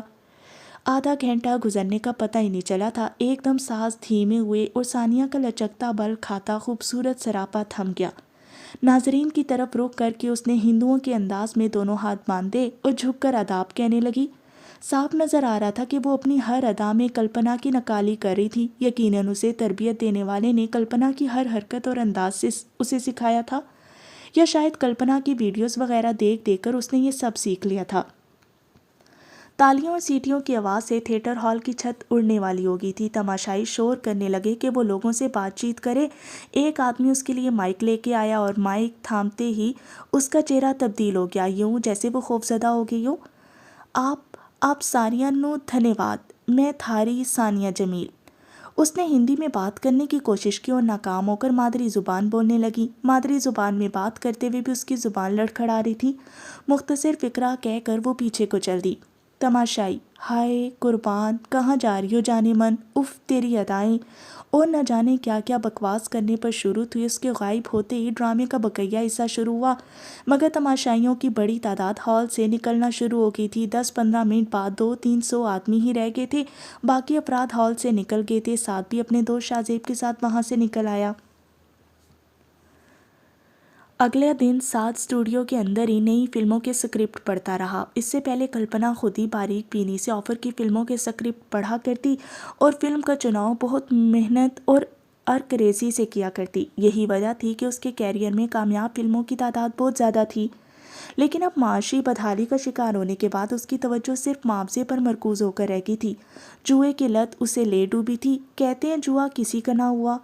آدھا گھنٹہ گزرنے کا پتہ ہی نہیں چلا تھا۔ ایک دم ساز دھیمے ہوئے اور ثانیہ کا لچکتا بل کھاتا خوبصورت سراپا تھم گیا۔ ناظرین کی طرف رخ کر کے اس نے ہندوؤں کے انداز میں دونوں ہاتھ باندھے اور جھک کر آداب کہنے لگی۔ صاف نظر آ رہا تھا کہ وہ اپنی ہر ادا میں کلپنا کی نقالی کر رہی تھی۔ یقیناً اسے تربیت دینے والے نے کلپنا کی ہر حرکت اور انداز سے اسے سکھایا تھا، یا شاید کلپنا کی ویڈیوز وغیرہ دیکھ دیکھ کر اس نے یہ سب سیکھ لیا تھا۔ تالیوں اور سیٹیوں کی آواز سے تھیٹر ہال کی چھت اڑنے والی ہو گئی تھی۔ تماشائی شور کرنے لگے کہ وہ لوگوں سے بات چیت کرے۔ ایک آدمی اس کے لیے مائک لے کے آیا اور مائک تھامتے ہی اس کا چہرہ تبدیل ہو گیا، یوں جیسے وہ خوفزدہ ہو گئی ہو۔ آپ ساریاں نو دھنیہ واد، میں تھاری ثانیہ جمیل۔ اس نے ہندی میں بات کرنے کی کوشش کی اور ناکام ہو کر مادری زبان بولنے لگی۔ مادری زبان میں بات کرتے ہوئے بھی اس کی زبان لڑکھڑا رہی تھی۔ مختصر فقرہ کہہ کر وہ پیچھے کو چل دی۔ تماشائی، ہائے قربان، کہاں جا رہی ہو جانے من، اف تیری ادائیں، اور نہ جانے کیا کیا بکواس کرنے پر شروع ہوئی۔ اس کے غائب ہوتے ہی ڈرامے کا بقیہ حصہ شروع ہوا، مگر تماشائیوں کی بڑی تعداد ہال سے نکلنا شروع ہو گئی تھی۔ 10-15 منٹ بعد 200-300 آدمی ہی رہ گئے تھے، باقی افراد ہال سے نکل گئے تھے۔ ساتھ بھی اپنے دوست شاہ زیب کے ساتھ وہاں سے نکل آیا۔ اگلے دن سعد اسٹوڈیو کے اندر ہی نئی فلموں کے سکرپٹ پڑھتا رہا۔ اس سے پہلے کلپنا خود ہی باریک بینی سے آفر کی فلموں کے سکرپٹ پڑھا کرتی اور فلم کا چناؤ بہت محنت اور عرقریزی سے کیا کرتی۔ یہی وجہ تھی کہ اس کے کیریئر میں کامیاب فلموں کی تعداد بہت زیادہ تھی، لیکن اب معاشی بدحالی کا شکار ہونے کے بعد اس کی توجہ صرف معاوضے پر مرکوز ہو کر رہ گئی تھی۔ جوئے کی لت اسے لے ڈوبی تھی۔ کہتے ہیں جوا کسی کا نہ ہوا،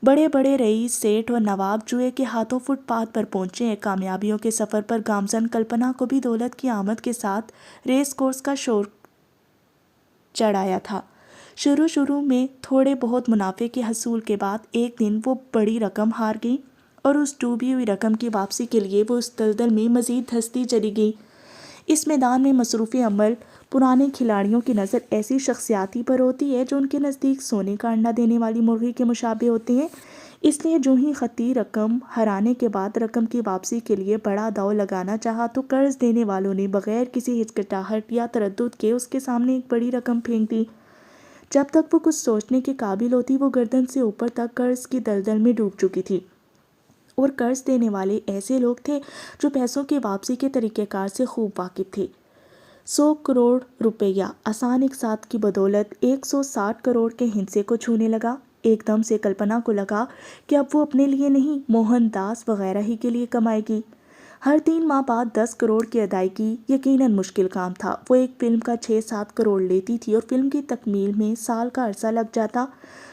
بڑے بڑے رئیس، سیٹھ اور نواب جوئے کے ہاتھوں فٹ پاتھ پر پہنچے ہیں۔ کامیابیوں کے سفر پر گامزن کلپنا کو بھی دولت کی آمد کے ساتھ ریس کورس کا شوق چڑھایا تھا۔ شروع میں تھوڑے بہت منافع کے حصول کے بعد ایک دن وہ بڑی رقم ہار گئی اور اس ڈوبی ہوئی رقم کی واپسی کے لیے وہ اس دلدل میں مزید دھنستی چلی گئی۔ اس میدان میں مصروف عمل پرانے کھلاڑیوں کی نظر ایسی شخصیاتی پر ہوتی ہے جو ان کے نزدیک سونے کا انڈا دینے والی مرغی کے مشابہ ہوتے ہیں۔ اس لیے جو ہی خطی رقم ہرانے کے بعد رقم کی واپسی کے لیے بڑا داؤ لگانا چاہا تو قرض دینے والوں نے بغیر کسی ہچکچاہٹ یا تردد کے اس کے سامنے ایک بڑی رقم پھینک دی۔ جب تک وہ کچھ سوچنے کے قابل ہوتی وہ گردن سے اوپر تک قرض کی دلدل میں ڈوب چکی تھی، اور قرض دینے والے ایسے لوگ تھے جو پیسوں کی واپسی کے طریقہ کار سے خوب واقف تھے۔ 100 کروڑ روپیہ آسان اقساط کی بدولت 160 کروڑ کے ہندسے کو چھونے لگا۔ ایک دم سے کلپنا کو لگا کہ اب وہ اپنے لیے نہیں، موہن داس وغیرہ ہی کے لیے کمائے گی۔ ہر 3 ماہ بعد 10 کروڑ کی ادائیگی یقیناً مشکل کام تھا۔ وہ ایک فلم کا 6-7 کروڑ لیتی تھی اور فلم کی تکمیل میں سال کا عرصہ لگ جاتا۔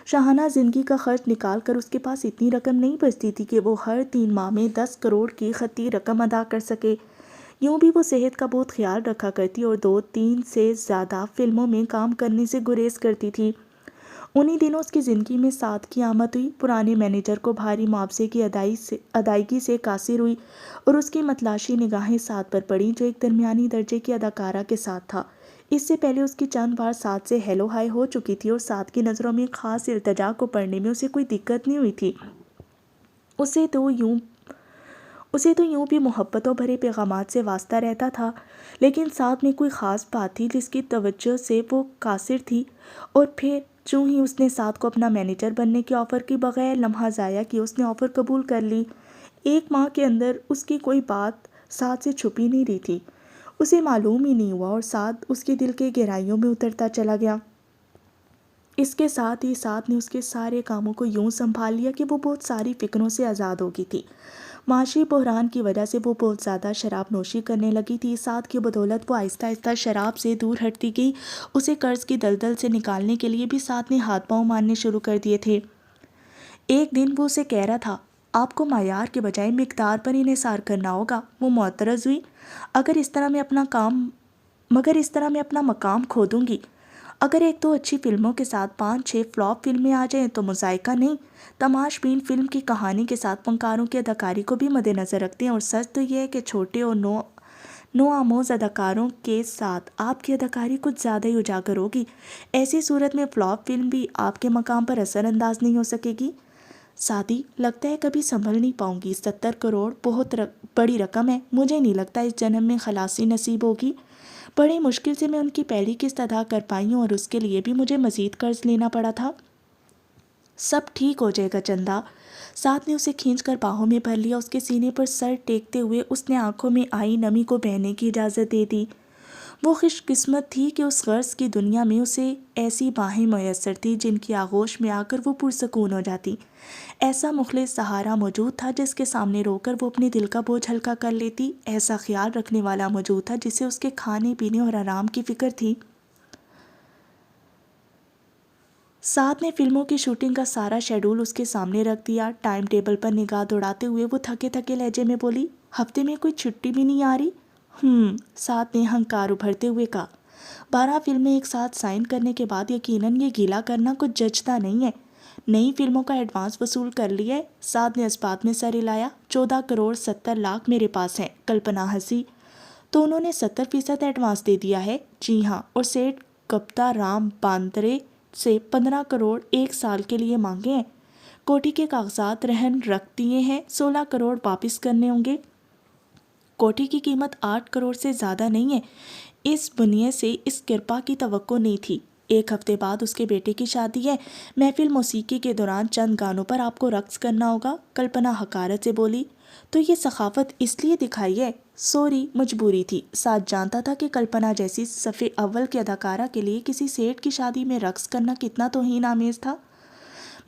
شاہانہ زندگی کا خرچ نکال کر اس کے پاس اتنی رقم نہیں بچتی تھی کہ وہ ہر 3 ماہ میں 10 کروڑ کی خطی رقم ادا کر سکے۔ یوں بھی وہ صحت کا بہت خیال رکھا کرتی اور 2-3 سے زیادہ فلموں میں کام کرنے سے گریز کرتی تھی۔ انہی دنوں اس کی زندگی میں سعد کی آمد ہوئی۔ پرانے مینیجر کو بھاری معاوضے کی ادائیگی سے قاصر ہوئی اور اس کی متلاشی نگاہیں سعد پر پڑیں جو ایک درمیانی درجے کی اداکارہ کے ساتھ تھا۔ اس سے پہلے اس کی چند بار سعد سے ہیلو ہائی ہو چکی تھی اور سعد کی نظروں میں خاص التجا کو پڑھنے میں اسے کوئی دقت نہیں ہوئی تھی۔ اسے تو یوں بھی محبتوں بھرے پیغامات سے واسطہ رہتا تھا، لیکن ساتھ میں کوئی خاص بات تھی جس کی توجہ سے وہ قاصر تھی۔ اور پھر چوں ہی اس نے سعد کو اپنا مینیجر بننے کے آفر کی بغیر لمحہ ضائع کیے اس نے آفر قبول کر لی۔ 1 ماہ کے اندر اس کی کوئی بات سعد سے چھپی نہیں رہی تھی، اسے معلوم ہی نہیں ہوا اور سعد اس کے دل کے گہرائیوں میں اترتا چلا گیا۔ اس کے ساتھ ہی سعد نے اس کے سارے کاموں کو یوں سنبھال لیا کہ وہ بہت ساری فکروں سے آزاد ہو گئی تھی۔ معاشی بحران کی وجہ سے وہ بہت زیادہ شراب نوشی کرنے لگی تھی۔ سعد کی بدولت وہ آہستہ آہستہ شراب سے دور ہٹتی گئی۔ اسے قرض کی دلدل سے نکالنے کے لیے بھی سعد نے ہاتھ پاؤں مارنے شروع کر دیے تھے۔ ایک دن وہ اسے کہہ رہا تھا، آپ کو معیار کے بجائے مقدار پر انحصار کرنا ہوگا۔ وہ معترض ہوئی، مگر اس طرح میں اپنا مقام کھو دوں گی۔ اگر 1-2 اچھی فلموں کے ساتھ 5-6 فلاپ فلمیں آ جائیں تو مذائقہ نہیں۔ تماش بین فلم کی کہانی کے ساتھ فنکاروں کی اداکاری کو بھی مد نظر رکھتے ہیں، اور سچ تو یہ ہے کہ چھوٹے اور نو آموز اداکاروں کے ساتھ آپ کی اداکاری کچھ زیادہ ہی اجاگر ہوگی۔ ایسی صورت میں فلاپ فلم بھی آپ کے مقام پر اثر انداز نہیں ہو سکے گی۔ سعدی، لگتا ہے کبھی سنبھل نہیں پاؤں گی۔ 70 کروڑ بہت بڑی رقم ہے، مجھے نہیں لگتا اس جنم میں خلاصی نصیب ہوگی۔ بڑی مشکل سے میں ان کی پہلی قسط ادا کر پائی ہوں اور اس کے لیے بھی مجھے مزید قرض لینا پڑا تھا۔ سب ٹھیک ہو جائے گا چندا۔ سعد نے اسے کھینچ کر باہوں میں بھر لیا۔ اس کے سینے پر سر ٹیکتے ہوئے اس نے آنکھوں میں آئی نمی کو بہنے کی اجازت دے دی۔ وہ خوش قسمت تھی کہ اس غرض کی دنیا میں اسے ایسی باہیں میسر تھی جن کی آغوش میں آ کر وہ پرسکون ہو جاتی۔ ایسا مخلص سہارا موجود تھا جس کے سامنے رو کر وہ اپنے دل کا بوجھ ہلکا کر لیتی۔ ایسا خیال رکھنے والا موجود تھا جسے اس کے کھانے پینے اور آرام کی فکر تھی۔ سعد نے فلموں کی شوٹنگ کا سارا شیڈول اس کے سامنے رکھ دیا۔ ٹائم ٹیبل پر نگاہ دوڑاتے ہوئے وہ تھکے تھکے لہجے میں بولی، ہفتے میں کوئی چھٹی بھی نہیں آ رہی؟ سعد نے ہنکار ابھرتے ہوئے کہا، 12 فلمیں ایک ساتھ سائن کرنے کے بعد یقیناً یہ گیلا کرنا کچھ جچتا نہیں ہے۔ نئی فلموں کا ایڈوانس وصول کر لیا ہے؟ سعد نے اس بات میں سر ہلایا۔ 14 کروڑ 70 لاکھ میرے پاس ہیں۔ کلپنا ہنسی، تو انہوں نے 70% ایڈوانس دے دیا ہے؟ جی ہاں، اور سیٹھ گپتا رام باندرے سے 15 کروڑ 1 سال کے لیے مانگے ہیں۔ کوٹھی کے کاغذات رہن رکھ دیے ہیں، 16 کروڑ واپس کرنے ہوں گے۔ کوٹھی کی قیمت 8 کروڑ سے زیادہ نہیں ہے۔ اس بنیے سے اس کرپا کی توقع نہیں تھی۔ 1 ہفتے بعد اس کے بیٹے کی شادی ہے۔ محفل موسیقی کے دوران چند گانوں پر آپ کو رقص کرنا ہوگا۔ کلپنا حقارت سے بولی، تو یہ سخاوت اس لیے دکھائی ہے؟ سوری، مجبوری تھی۔ سعد جانتا تھا کہ کلپنا جیسی صف اول کی اداکارہ کے لیے کسی سیٹھ کی شادی میں رقص کرنا کتنا توہین آمیز تھا۔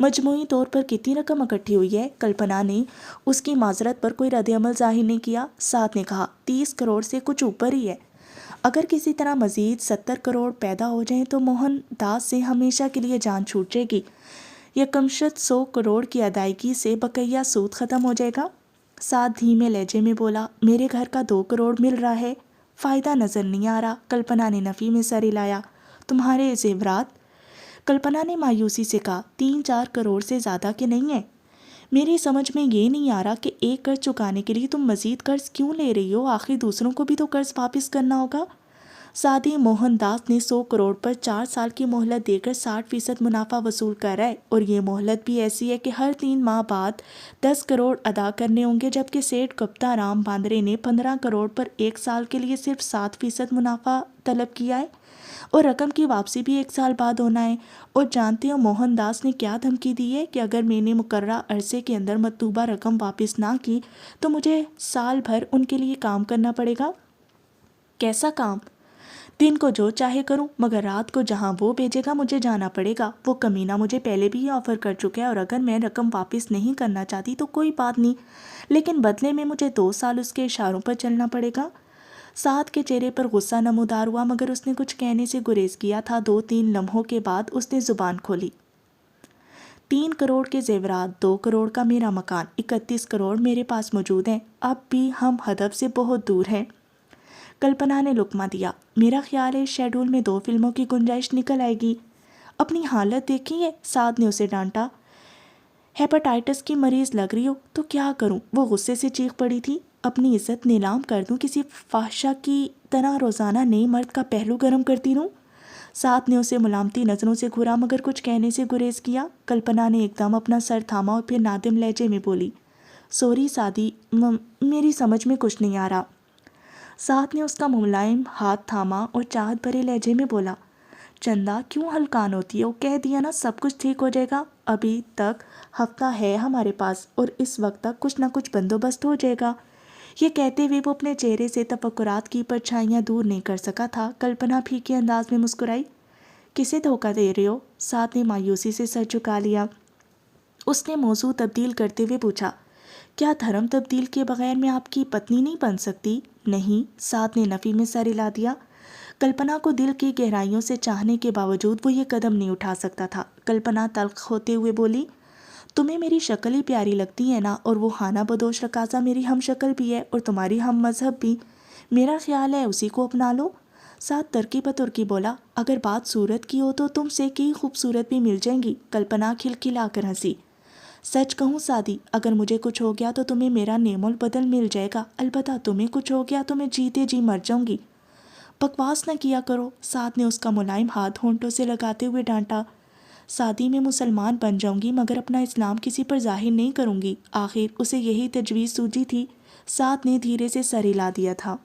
مجموعی طور پر کتنی رقم اکٹھی ہوئی ہے؟ کلپنا نے اس کی معذرت پر کوئی رد عمل ظاہر نہیں کیا۔ سعد نے کہا، 30 کروڑ سے کچھ اوپر ہی ہے۔ اگر کسی طرح مزید 70 کروڑ پیدا ہو جائیں تو موہن داس سے ہمیشہ کے لیے جان چھوٹ جائے گی۔ یکمشت 100 کروڑ کی ادائیگی سے بقیہ سود ختم ہو جائے گا۔ سعد دھیمے لہجے میں بولا، میرے گھر کا 2 کروڑ مل رہا ہے، فائدہ نظر نہیں آ رہا۔ کلپنا نے نفی میں سر ہلایا۔ تمہارے زیورات؟ کلپنا نے مایوسی سے کہا، 3-4 کروڑ سے زیادہ کے نہیں ہیں۔ میری سمجھ میں یہ نہیں آ رہا کہ ایک قرض چکانے کے لیے تم مزید قرض کیوں لے رہی ہو؟ آخر دوسروں کو بھی تو قرض واپس کرنا ہوگا۔ سعدی موہن داس نے 100 کروڑ پر 4 سال کی مہلت دے کر 60% منافع وصول کر رہا ہے، اور یہ مہلت بھی ایسی ہے کہ ہر 3 ماہ بعد 10 کروڑ ادا کرنے ہوں گے، جبکہ سیٹھ گپتا رام باندرے نے 15 کروڑ پر 1 سال کے لیے صرف 7% منافع طلب کیا ہے، اور رقم کی واپسی بھی 1 سال بعد ہونا ہے۔ اور جانتے ہو موہن داس نے کیا دھمکی دی ہے کہ اگر میں نے مقررہ عرصے کے اندر مطلوبہ رقم واپس نہ کی تو مجھے سال بھر ان کے لیے کام کرنا پڑے گا۔ کیسا کام؟ دن کو جو چاہے کروں، مگر رات کو جہاں وہ بھیجے گا مجھے جانا پڑے گا۔ وہ کمینہ مجھے پہلے بھی یہ آفر کر چکا ہے، اور اگر میں رقم واپس نہیں کرنا چاہتی تو کوئی بات نہیں، لیکن بدلے میں مجھے 2 سال اس کے اشاروں پر چلنا پڑے گا۔ سعد کے چہرے پر غصہ نمودار ہوا، مگر اس نے کچھ کہنے سے گریز کیا تھا۔ 2-3 لمحوں کے بعد اس نے زبان کھولی۔ 3 کروڑ کے زیورات، 2 کروڑ کا میرا مکان، 31 کروڑ میرے پاس موجود ہیں۔ اب بھی ہم ہدف سے بہت دور ہیں۔ کلپنا نے لقمہ دیا۔ میرا خیال ہے اس شیڈول میں 2 فلموں کی گنجائش نکل آئے گی۔ اپنی حالت دیکھی ہے؟ سعد نے اسے ڈانٹا۔ ہیپاٹائٹس کی مریض لگ رہی ہو تو کیا کروں؟ وہ غصے سے چیخ پڑی تھی۔ اپنی عزت نیلام کر دوں؟ کسی فاحشہ کی طرح روزانہ نئے مرد کا پہلو گرم کرتی رہوں؟ سعد نے اسے ملامتی نظروں سے گھورا، مگر کچھ کہنے سے گریز کیا۔ کلپنا نے ایک دم اپنا سر تھاما اور پھر نادم لہجے میں بولی، سوری سعدی، میری سمجھ میں کچھ نہیں آ رہا۔ سعد نے اس کا ملائم ہاتھ تھاما اور چاہت بھرے لہجے میں بولا، چندہ کیوں ہلکان ہوتی ہے؟ وہ کہہ دیا نا سب کچھ ٹھیک ہو جائے گا۔ ابھی تک ہفتہ ہے ہمارے پاس، اور اس وقت تک کچھ نہ کچھ بندوبست ہو جائے گا۔ یہ کہتے ہوئے وہ اپنے چہرے سے تفکرات کی پرچھائیاں دور نہیں کر سکا تھا۔ کلپنا پھیکے انداز میں مسکرائی۔ کسے دھوکہ دے رہے ہو؟ سعد نے مایوسی سے سر جھکا لیا۔ اس نے موضوع تبدیل کرتے ہوئے پوچھا، کیا دھرم تبدیل کے بغیر میں آپ کی پتنی نہیں بن سکتی؟ نہیں، سعد نے نفی میں سر ہلا دیا۔ کلپنا کو دل کی گہرائیوں سے چاہنے کے باوجود وہ یہ قدم نہیں اٹھا سکتا تھا۔ کلپنا تلخ ہوتے ہوئے بولی، تمہیں میری شکل ہی پیاری لگتی ہے نا، اور وہ خانہ بدوش رقاصہ میری ہم شکل بھی ہے اور تمہاری ہم مذہب بھی۔ میرا خیال ہے اسی کو اپنا لو۔ سعد ترکی بترکی بولا، اگر بات صورت کی ہو تو تم سے کی خوبصورت بھی مل جائیں گی۔ کلپنا کھلکھلا کر ہنسی۔ سچ کہوں سعدی، اگر مجھے کچھ ہو گیا تو تمہیں میرا نعم البدل مل جائے گا، البتہ تمہیں کچھ ہو گیا تو میں جیتے جی مر جاؤں گی۔ بکواس نہ کیا کرو، سعد نے اس کا ملائم ہاتھ ہونٹوں سے لگاتے ہوئے ڈانٹا۔ سعدی میں مسلمان بن جاؤں گی، مگر اپنا اسلام کسی پر ظاہر نہیں کروں گی۔ آخر اسے یہی تجویز سوجی تھی۔ سعد نے دھیرے سے سر ہلا دیا تھا۔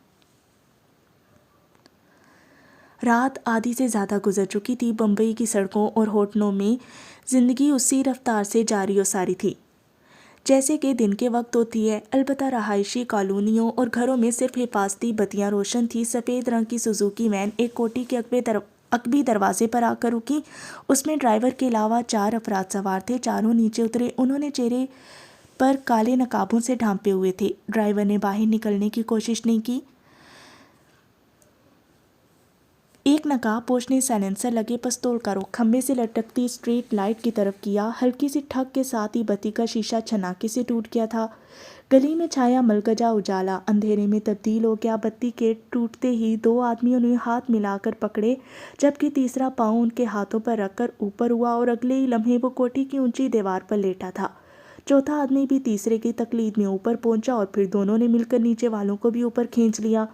رات آدھی سے زیادہ گزر چکی تھی۔ بمبئی کی سڑکوں اور ہوٹلوں میں زندگی اسی رفتار سے جاری و ساری تھی جیسے کہ دن کے وقت ہوتی ہے، البتہ رہائشی کالونیوں اور گھروں میں صرف حفاظتی بتیاں روشن تھیں۔ سفید رنگ کی سوزوکی وین ایک کوٹھی کے عقبی دروازے پر آ کر رکی۔ اس میں ڈرائیور کے علاوہ 4 افراد سوار تھے۔ چاروں نیچے اترے۔ انہوں نے چہرے پر کالے نقابوں سے ڈھانپے ہوئے تھے۔ ڈرائیور نے باہر نکلنے کی کوشش نہیں کی۔ ایک نقاب پوش نے سائلنسر لگے پستول کا رخ کھمبے سے لٹکتی اسٹریٹ لائٹ کی طرف کیا۔ ہلکی سی ٹھک کے ساتھ ہی بتی کا شیشہ چھناکے سے ٹوٹ گیا تھا۔ گلی میں چھایا ملگجا اجالا اندھیرے میں تبدیل ہو گیا۔ بتی کے ٹوٹتے ہی 2 آدمیوں نے ہاتھ ملا کر پکڑے، جبکہ تیسرا پاؤں ان کے ہاتھوں پر رکھ کر اوپر ہوا، اور اگلے ہی لمحے وہ کوٹھی کی اونچی دیوار پر لیٹا تھا۔ چوتھا آدمی بھی تیسرے کی تقلید میں اوپر پہنچا، اور پھر دونوں نے مل کر نیچے والوں کو بھی اوپر کھینچ لیا۔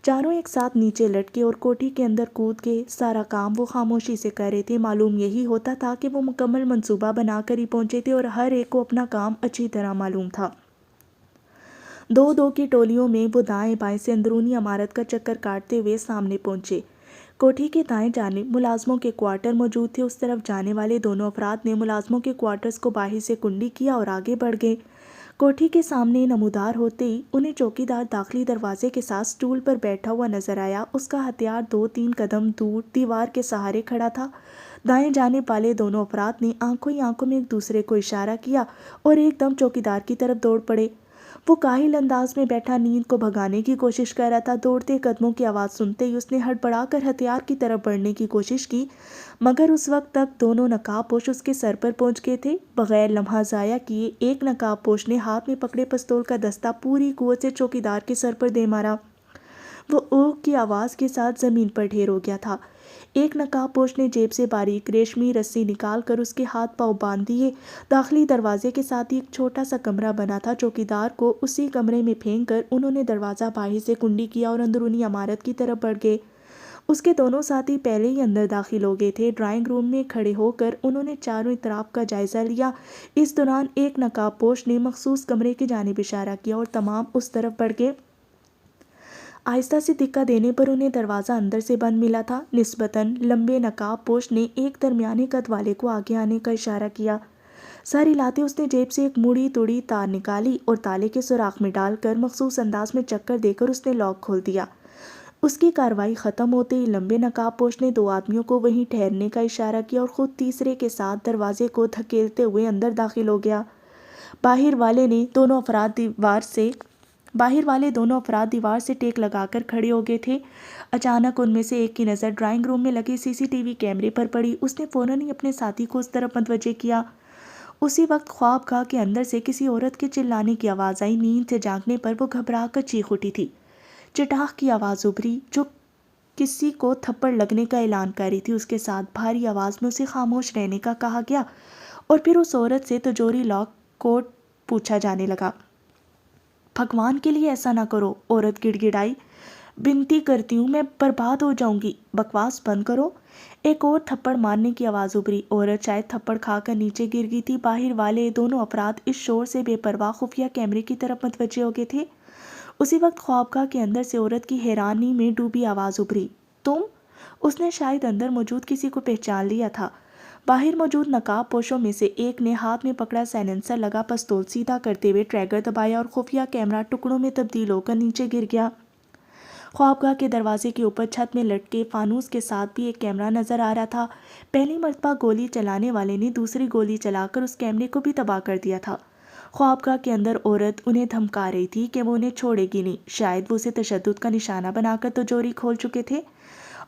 چاروں ایک ساتھ نیچے لٹکے اور کوٹھی کے اندر کود کے سارا کام وہ خاموشی سے کر رہے تھے۔ معلوم یہی ہوتا تھا کہ وہ مکمل منصوبہ بنا کر ہی پہنچے تھے، اور ہر ایک کو اپنا کام اچھی طرح معلوم تھا۔ 2-2 کی ٹولیوں میں وہ دائیں بائیں سے اندرونی عمارت کا چکر کاٹتے ہوئے سامنے پہنچے۔ کوٹھی کے دائیں جانب ملازموں کے کوارٹر موجود تھے۔ اس طرف جانے والے دونوں افراد نے ملازموں کے کوارٹرز کو باہر سے کنڈی کیا اور آگے بڑھ گئے۔ کوٹھی کے سامنے نمودار ہوتے ہی انہیں چوکیدار داخلی دروازے کے ساتھ سٹول پر بیٹھا ہوا نظر آیا۔ اس کا ہتھیار 2-3 قدم دور دیوار کے سہارے کھڑا تھا۔ دائیں جانب والے دونوں افراد نے آنکھوں ہی آنکھوں میں ایک دوسرے کو اشارہ کیا اور ایک دم چوکیدار کی طرف دوڑ پڑے۔ وہ کاہل انداز میں بیٹھا نیند کو بھگانے کی کوشش کر رہا تھا۔ دوڑتے قدموں کی آواز سنتے ہی اس نے ہڑبڑا کر ہتھیار کی طرف بڑھنے کی کوشش کی، مگر اس وقت تک دونوں نقاب پوش اس کے سر پر پہنچ گئے تھے۔ بغیر لمحہ ضائع کیے ایک نقاب پوش نے ہاتھ میں پکڑے پستول کا دستہ پوری قوت سے چوکیدار کے سر پر دے مارا۔ وہ اوہ کی آواز کے ساتھ زمین پر ڈھیر ہو گیا تھا۔ ایک نقاب پوش نے جیب سے باریک ریشمی رسی نکال کر اس کے ہاتھ پاؤں باندھ دیے۔ داخلی دروازے کے ساتھ ایک چھوٹا سا کمرہ بنا تھا۔ چوکیدار کو اسی کمرے میں پھینک کر انہوں نے دروازہ باہر سے کنڈی کیا اور اندرونی عمارت کی طرف بڑھ گئے۔ اس کے دونوں ساتھی پہلے ہی اندر داخل ہو گئے تھے۔ ڈرائنگ روم میں کھڑے ہو کر انہوں نے چاروں اطراف کا جائزہ لیا۔ اس دوران ایک نقاب پوش نے مخصوص کمرے کی جانب اشارہ کیا اور تمام اس طرف بڑھ گئے۔ آہستہ سے دھکا دینے پر انہیں دروازہ اندر سے بند ملا تھا۔ نسبتاً لمبے نقاب پوش نے ایک درمیانے قد والے کو آگے آنے کا اشارہ کیا۔ سر ہلاتے اس نے جیب سے ایک مڑی توڑی تار نکالی اور تالے کے سوراخ میں ڈال کر مخصوص انداز میں چکر دے کر اس نے لاک کھول دیا۔ اس کی کارروائی ختم ہوتے ہی لمبے نقاب پوش نے دو آدمیوں کو وہیں ٹھہرنے کا اشارہ کیا اور خود تیسرے کے ساتھ دروازے کو دھکیلتے ہوئے اندر داخل ہو گیا۔ باہر والے دونوں افراد دیوار سے ٹیک لگا کر کھڑے ہو گئے تھے۔ اچانک ان میں سے ایک کی نظر ڈرائنگ روم میں لگے سی سی ٹی وی کیمرے پر پڑی۔ اس نے فوراً ہی اپنے ساتھی کو اس طرف متوجہ کیا۔ اسی وقت خوابگاہ کے اندر سے کسی عورت کے چلانے کی آواز آئی۔ نیند سے جاگنے پر وہ گھبرا کر چیخ اٹھی تھی۔ چٹاخ کی آواز ابھری جو کسی کو تھپڑ لگنے کا اعلان کر رہی تھی۔ اس کے ساتھ بھاری آواز میں اسے خاموش رہنے کا کہا گیا اور پھر اس عورت سے تجوری لاک کوڈ پوچھا جانے لگا۔ بھگوان کے لیے ایسا نہ کرو، عورت گڑ گڑائی۔ بنتی کرتی ہوں، میں برباد ہو جاؤں گی، بکواس بند کرو۔ ایک اور تھپڑ مارنے کی آواز ابھری۔ عورت شاید تھپڑ کھا کر نیچے گر گئی تھی۔ باہر والے دونوں افراد اس شور سے بے پرواہ خفیہ کیمرے کی طرف متوجہ ہو گئے تھے۔ اسی وقت خوابگاہ کے اندر سے عورت کی حیرانی میں ڈوبی آواز ابھری، تم؟ اس نے شاید اندر موجود کسی کو پہچان لیا تھا۔ باہر موجود نقاب پوشوں میں سے ایک نے ہاتھ میں پکڑا سائلنسر لگا پستول سیدھا کرتے ہوئے ٹریگر دبایا اور خفیہ کیمرہ ٹکڑوں میں تبدیل ہو کر نیچے گر گیا۔ خوابگاہ کے دروازے کے اوپر چھت میں لٹکے فانوس کے ساتھ بھی ایک کیمرہ نظر آ رہا تھا۔ پہلی مرتبہ گولی چلانے والے نے دوسری گولی چلا کر اس کیمرے کو بھی تباہ کر دیا تھا۔ خوابگاہ کے اندر عورت انہیں دھمکا رہی تھی کہ وہ انہیں چھوڑے گی نہیں، شاید وہ اسے تشدد کا نشانہ بنا کر تجوری کھول چکے تھے۔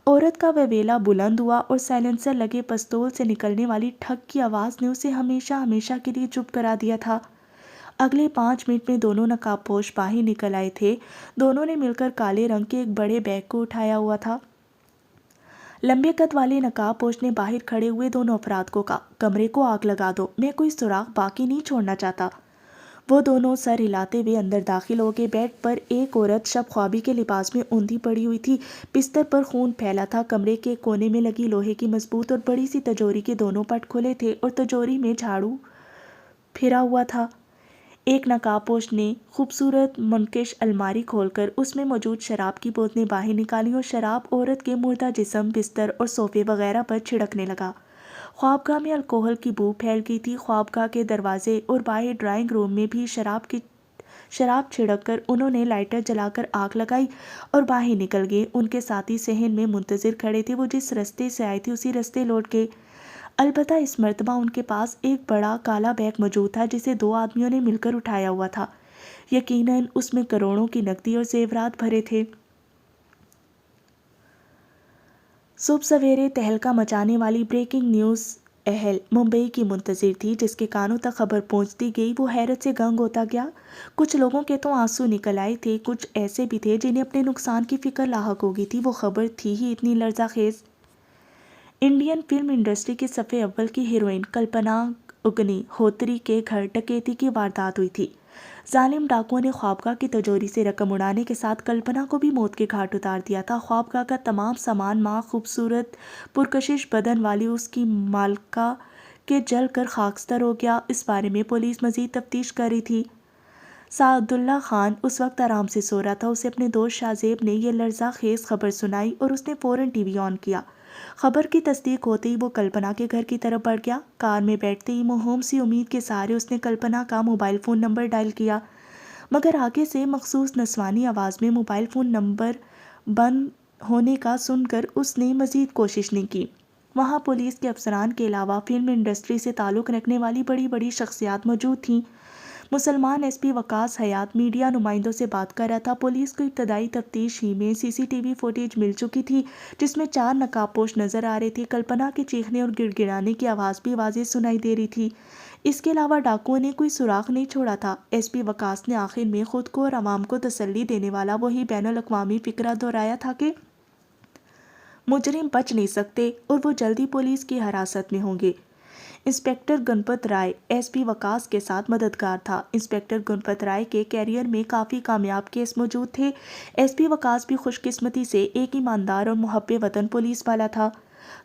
عورت کا ویویلا بلند ہوا اور سائلنسر لگے پستول سے نکلنے والی ٹھک کی آواز نے اسے ہمیشہ کے لیے چپ کرا دیا تھا۔ اگلے 5 منٹ میں دونوں نقاب پوش باہر نکل آئے تھے۔ دونوں نے مل کر کالے رنگ کے ایک بڑے بیگ کو اٹھایا ہوا تھا۔ لمبے قد والے نقاب پوش نے باہر کھڑے ہوئے دونوں افراد کو کہا، کمرے کو آگ لگا دو، میں کوئی سراغ باقی نہیں چھوڑنا چاہتا۔ وہ دونوں سر ہلاتے ہوئے اندر داخل ہو گئے۔ بیڈ پر ایک عورت شب خوابی کے لباس میں اوندھی پڑی ہوئی تھی۔ بستر پر خون پھیلا تھا۔ کمرے کے کونے میں لگی لوہے کی مضبوط اور بڑی سی تجوری کے دونوں پٹ کھلے تھے اور تجوری میں جھاڑو پھرا ہوا تھا۔ ایک نقاب پوش نے خوبصورت منقش الماری کھول کر اس میں موجود شراب کی بوتلیں باہر نکالیں اور شراب عورت کے مردہ جسم، بستر اور صوفے وغیرہ پر چھڑکنے لگا۔ خوابگاہ میں الکوہل کی بو پھیل گئی تھی۔ خوابگاہ کے دروازے اور باہر ڈرائنگ روم میں بھی شراب چھڑک کر انہوں نے لائٹر جلا کر آگ لگائی اور باہر نکل گئے۔ ان کے ساتھی صحن میں منتظر کھڑے تھے۔ وہ جس رستے سے آئے تھے اسی رستے لوٹ گئے۔ البتہ اس مرتبہ ان کے پاس ایک بڑا کالا بیگ موجود تھا جسے 2 آدمیوں نے مل کر اٹھایا ہوا تھا۔ یقیناً اس میں کروڑوں کی نقدی اور زیورات بھرے تھے۔ صبح سویرے تہلکہ مچانے والی بریکنگ نیوز اہل ممبئی کی منتظر تھی۔ جس کے کانوں تک خبر پہنچتی گئی وہ حیرت سے گنگ ہوتا گیا۔ کچھ لوگوں کے تو آنسو نکل آئے تھے، کچھ ایسے بھی تھے جنہیں اپنے نقصان کی فکر لاحق ہو گئی تھی۔ وہ خبر تھی ہی اتنی لرزہ خیز۔ انڈین فلم انڈسٹری کے صفحے اول کی ہیروئن کلپنا اگنی ہوتری کے گھر ڈکیتی کی واردات ہوئی تھی۔ ظالم ڈاکوؤں نے خوابگاہ کی تجوری سے رقم اڑانے کے ساتھ کلپنا کو بھی موت کے گھاٹ اتار دیا تھا۔ خوابگاہ کا تمام سامان ماں خوبصورت پرکشش بدن والی اس کی مالکہ کے جل کر خاکستر ہو گیا۔ اس بارے میں پولیس مزید تفتیش کر رہی تھی۔ سعد اللہ خان اس وقت آرام سے سو رہا تھا۔ اسے اپنے دوست شاہ زیب نے یہ لرزہ خیز خبر سنائی اور اس نے فوراً ٹی وی آن کیا۔ خبر کی تصدیق ہوتے ہی وہ کلپنا کے گھر کی طرف بڑھ گیا۔ کار میں بیٹھتے ہی موہوم سی امید کے سہارے اس نے کلپنا کا موبائل فون نمبر ڈائل کیا، مگر آگے سے مخصوص نسوانی آواز میں موبائل فون نمبر بند ہونے کا سن کر اس نے مزید کوشش نہیں کی۔ وہاں پولیس کے افسران کے علاوہ فلم انڈسٹری سے تعلق رکھنے والی بڑی بڑی شخصیات موجود تھیں۔ مسلمان ایس پی وقاص حیات میڈیا نمائندوں سے بات کر رہا تھا۔ پولیس کو ابتدائی تفتیش ہی میں سی سی ٹی وی فوٹیج مل چکی تھی جس میں 4 نقاب پوش نظر آ رہے تھے۔ کلپنا کے چیخنے اور گڑ گڑانے کی آواز بھی واضح سنائی دے رہی تھی۔ اس کے علاوہ ڈاکوؤں نے کوئی سراغ نہیں چھوڑا تھا۔ ایس پی وقاص نے آخر میں خود کو اور عوام کو تسلی دینے والا وہی بین الاقوامی فقرہ دہرایا تھا کہ مجرم بچ نہیں سکتے اور وہ جلدی پولیس کی حراست میں ہوں گے۔ انسپکٹر گنپت رائے ایس پی وقاص کے ساتھ مددگار تھا۔ انسپکٹر گنپت رائے کے کیریئر میں کافی کامیاب کیس موجود تھے۔ ایس پی وقاص بھی خوش قسمتی سے ایک ایماندار اور محب وطن پولیس والا تھا۔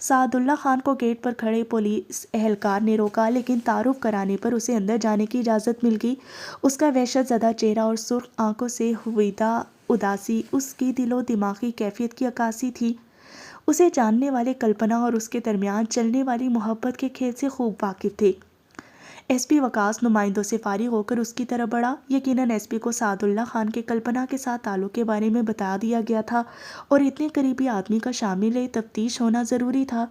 سعد اللہ خان کو گیٹ پر کھڑے پولیس اہلکار نے روکا، لیکن تعارف کرانے پر اسے اندر جانے کی اجازت مل گئی۔ اس کا وحشت زدہ چہرہ اور سرخ آنکھوں سے ہویدہ اداسی اس کی دل و دماغی کیفیت کی عکاسی تھی۔ اسے جاننے والے کلپنا اور اس کے درمیان چلنے والی محبت کے کھیل سے خوب واقف تھے۔ ایس پی وقاص نمائندوں سے فارغ ہو کر اس کی طرف بڑھا۔ یقیناً ایس پی کو سعد اللہ خان کے کلپنا کے ساتھ تعلق کے بارے میں بتا دیا گیا تھا اور اتنے قریبی آدمی کا شامل تفتیش ہونا ضروری تھا۔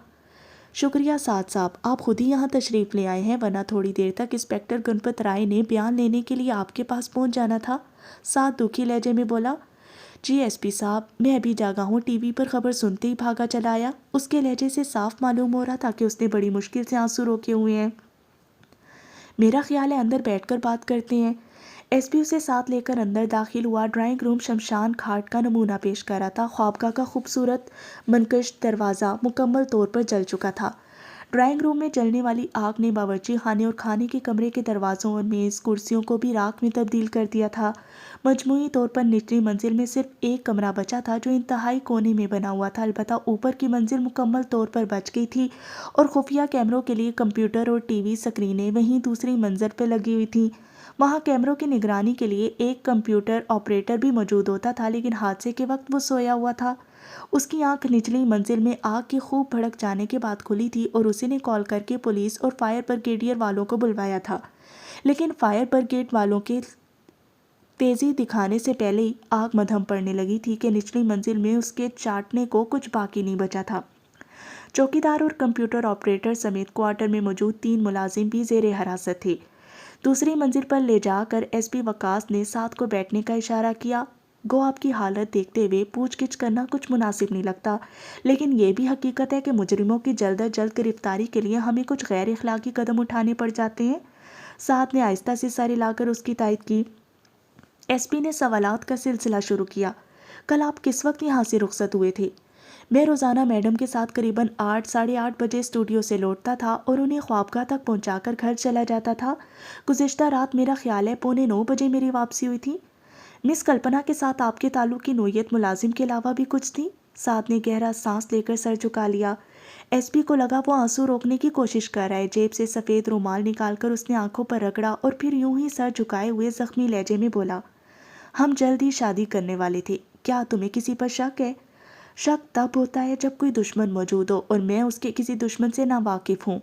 شکریہ سعد صاحب، آپ خود ہی یہاں تشریف لے آئے ہیں، ورنہ تھوڑی دیر تک انسپکٹر گنپت رائے نے بیان لینے کے لیے آپ کے پاس پہنچ جانا تھا۔ سعد دکھی لہجے میں بولا، جی ایس پی صاحب، میں ابھی جاگا ہوں، ٹی وی پر خبر سنتے ہی بھاگا چلا آیا۔ اس کے لہجے سے صاف معلوم ہو رہا تھا کہ اس نے بڑی مشکل سے آنسو روکے ہوئے ہیں۔ میرا خیال ہے اندر بیٹھ کر بات کرتے ہیں۔ ایس پی اسے ساتھ لے کر اندر داخل ہوا۔ ڈرائنگ روم شمشان گھاٹ کا نمونہ پیش کر رہا تھا۔ خوابگاہ کا خوبصورت منقش دروازہ مکمل طور پر جل چکا تھا۔ ڈرائنگ روم میں جلنے والی آگ نے باورچی خانے اور کھانے کے کمرے کے دروازوں اور میز کرسیوں کو بھی راکھ میں تبدیل کر دیا تھا۔ مجموعی طور پر نچلی منزل میں صرف ایک کمرہ بچا تھا جو انتہائی کونے میں بنا ہوا تھا، البتہ اوپر کی منزل مکمل طور پر بچ گئی تھی اور خفیہ کیمروں کے لیے کمپیوٹر اور ٹی وی سکرینیں وہیں دوسری منزل پہ لگی ہوئی تھیں۔ وہاں کیمروں کی نگرانی کے لیے ایک کمپیوٹر آپریٹر بھی موجود ہوتا تھا، لیکن حادثے کے وقت وہ سویا ہوا تھا۔ اس کی آنکھ نچلی منزل میں آگ کے خوب بھڑک جانے کے بعد کھلی تھی اور اسی نے کال کر کے پولیس اور فائر بریگیڈیئر والوں کو بلوایا تھا، لیکن فائر بریگیڈ والوں کے تیزی دکھانے سے پہلے ہی آگ مدھم پڑنے لگی تھی کہ نچلی منزل میں اس کے چاٹنے کو کچھ باقی نہیں بچا تھا۔ چوکیدار اور کمپیوٹر آپریٹر سمیت کوارٹر میں موجود 3 ملازم بھی زیر حراست تھے۔ دوسری منزل پر لے جا کر ایس پی وقاص نے ساتھ کو بیٹھنے کا اشارہ کیا۔ گو آپ کی حالت دیکھتے ہوئے پوچھ گچھ کرنا کچھ مناسب نہیں لگتا، لیکن یہ بھی حقیقت ہے کہ مجرموں کی جلد از جلد گرفتاری کے لیے ہمیں کچھ غیر اخلاقی قدم اٹھانے پڑ جاتے ہیں۔ سعد نے آہستہ سے سر ہلا کر اس کی تائید کی۔ ایس پی نے سوالات کا سلسلہ شروع کیا۔ کل آپ کس وقت یہاں سے رخصت ہوئے تھے؟ میں روزانہ میڈم کے ساتھ قریباً 8 ساڑھے 8 بجے اسٹوڈیو سے لوٹتا تھا اور انہیں خوابگاہ تک پہنچا کر گھر چلا جاتا تھا۔ گزشتہ رات میرا خیال ہے 8:45 بجے میری واپسی ہوئی تھی۔ مس کلپنا کے ساتھ آپ کے تعلق کی نوعیت ملازم کے علاوہ بھی کچھ تھی؟ سعد نے گہرا سانس لے کر سر جھکا لیا۔ ایس پی کو لگا وہ آنسو روکنے کی کوشش کر رہا ہے۔ جیب سے سفید رومال نکال کر اس نے آنکھوں پر رگڑا اور پھر یوں ہی سر جھکائے ہوئے زخمی لہجے میں بولا، ہم جلد ہی شادی کرنے والے تھے، کیا تمہیں کسی پر شک ہے؟ شک تب ہوتا ہے جب کوئی دشمن موجود ہو اور میں اس کے کسی دشمن سے ناواقف ہوں۔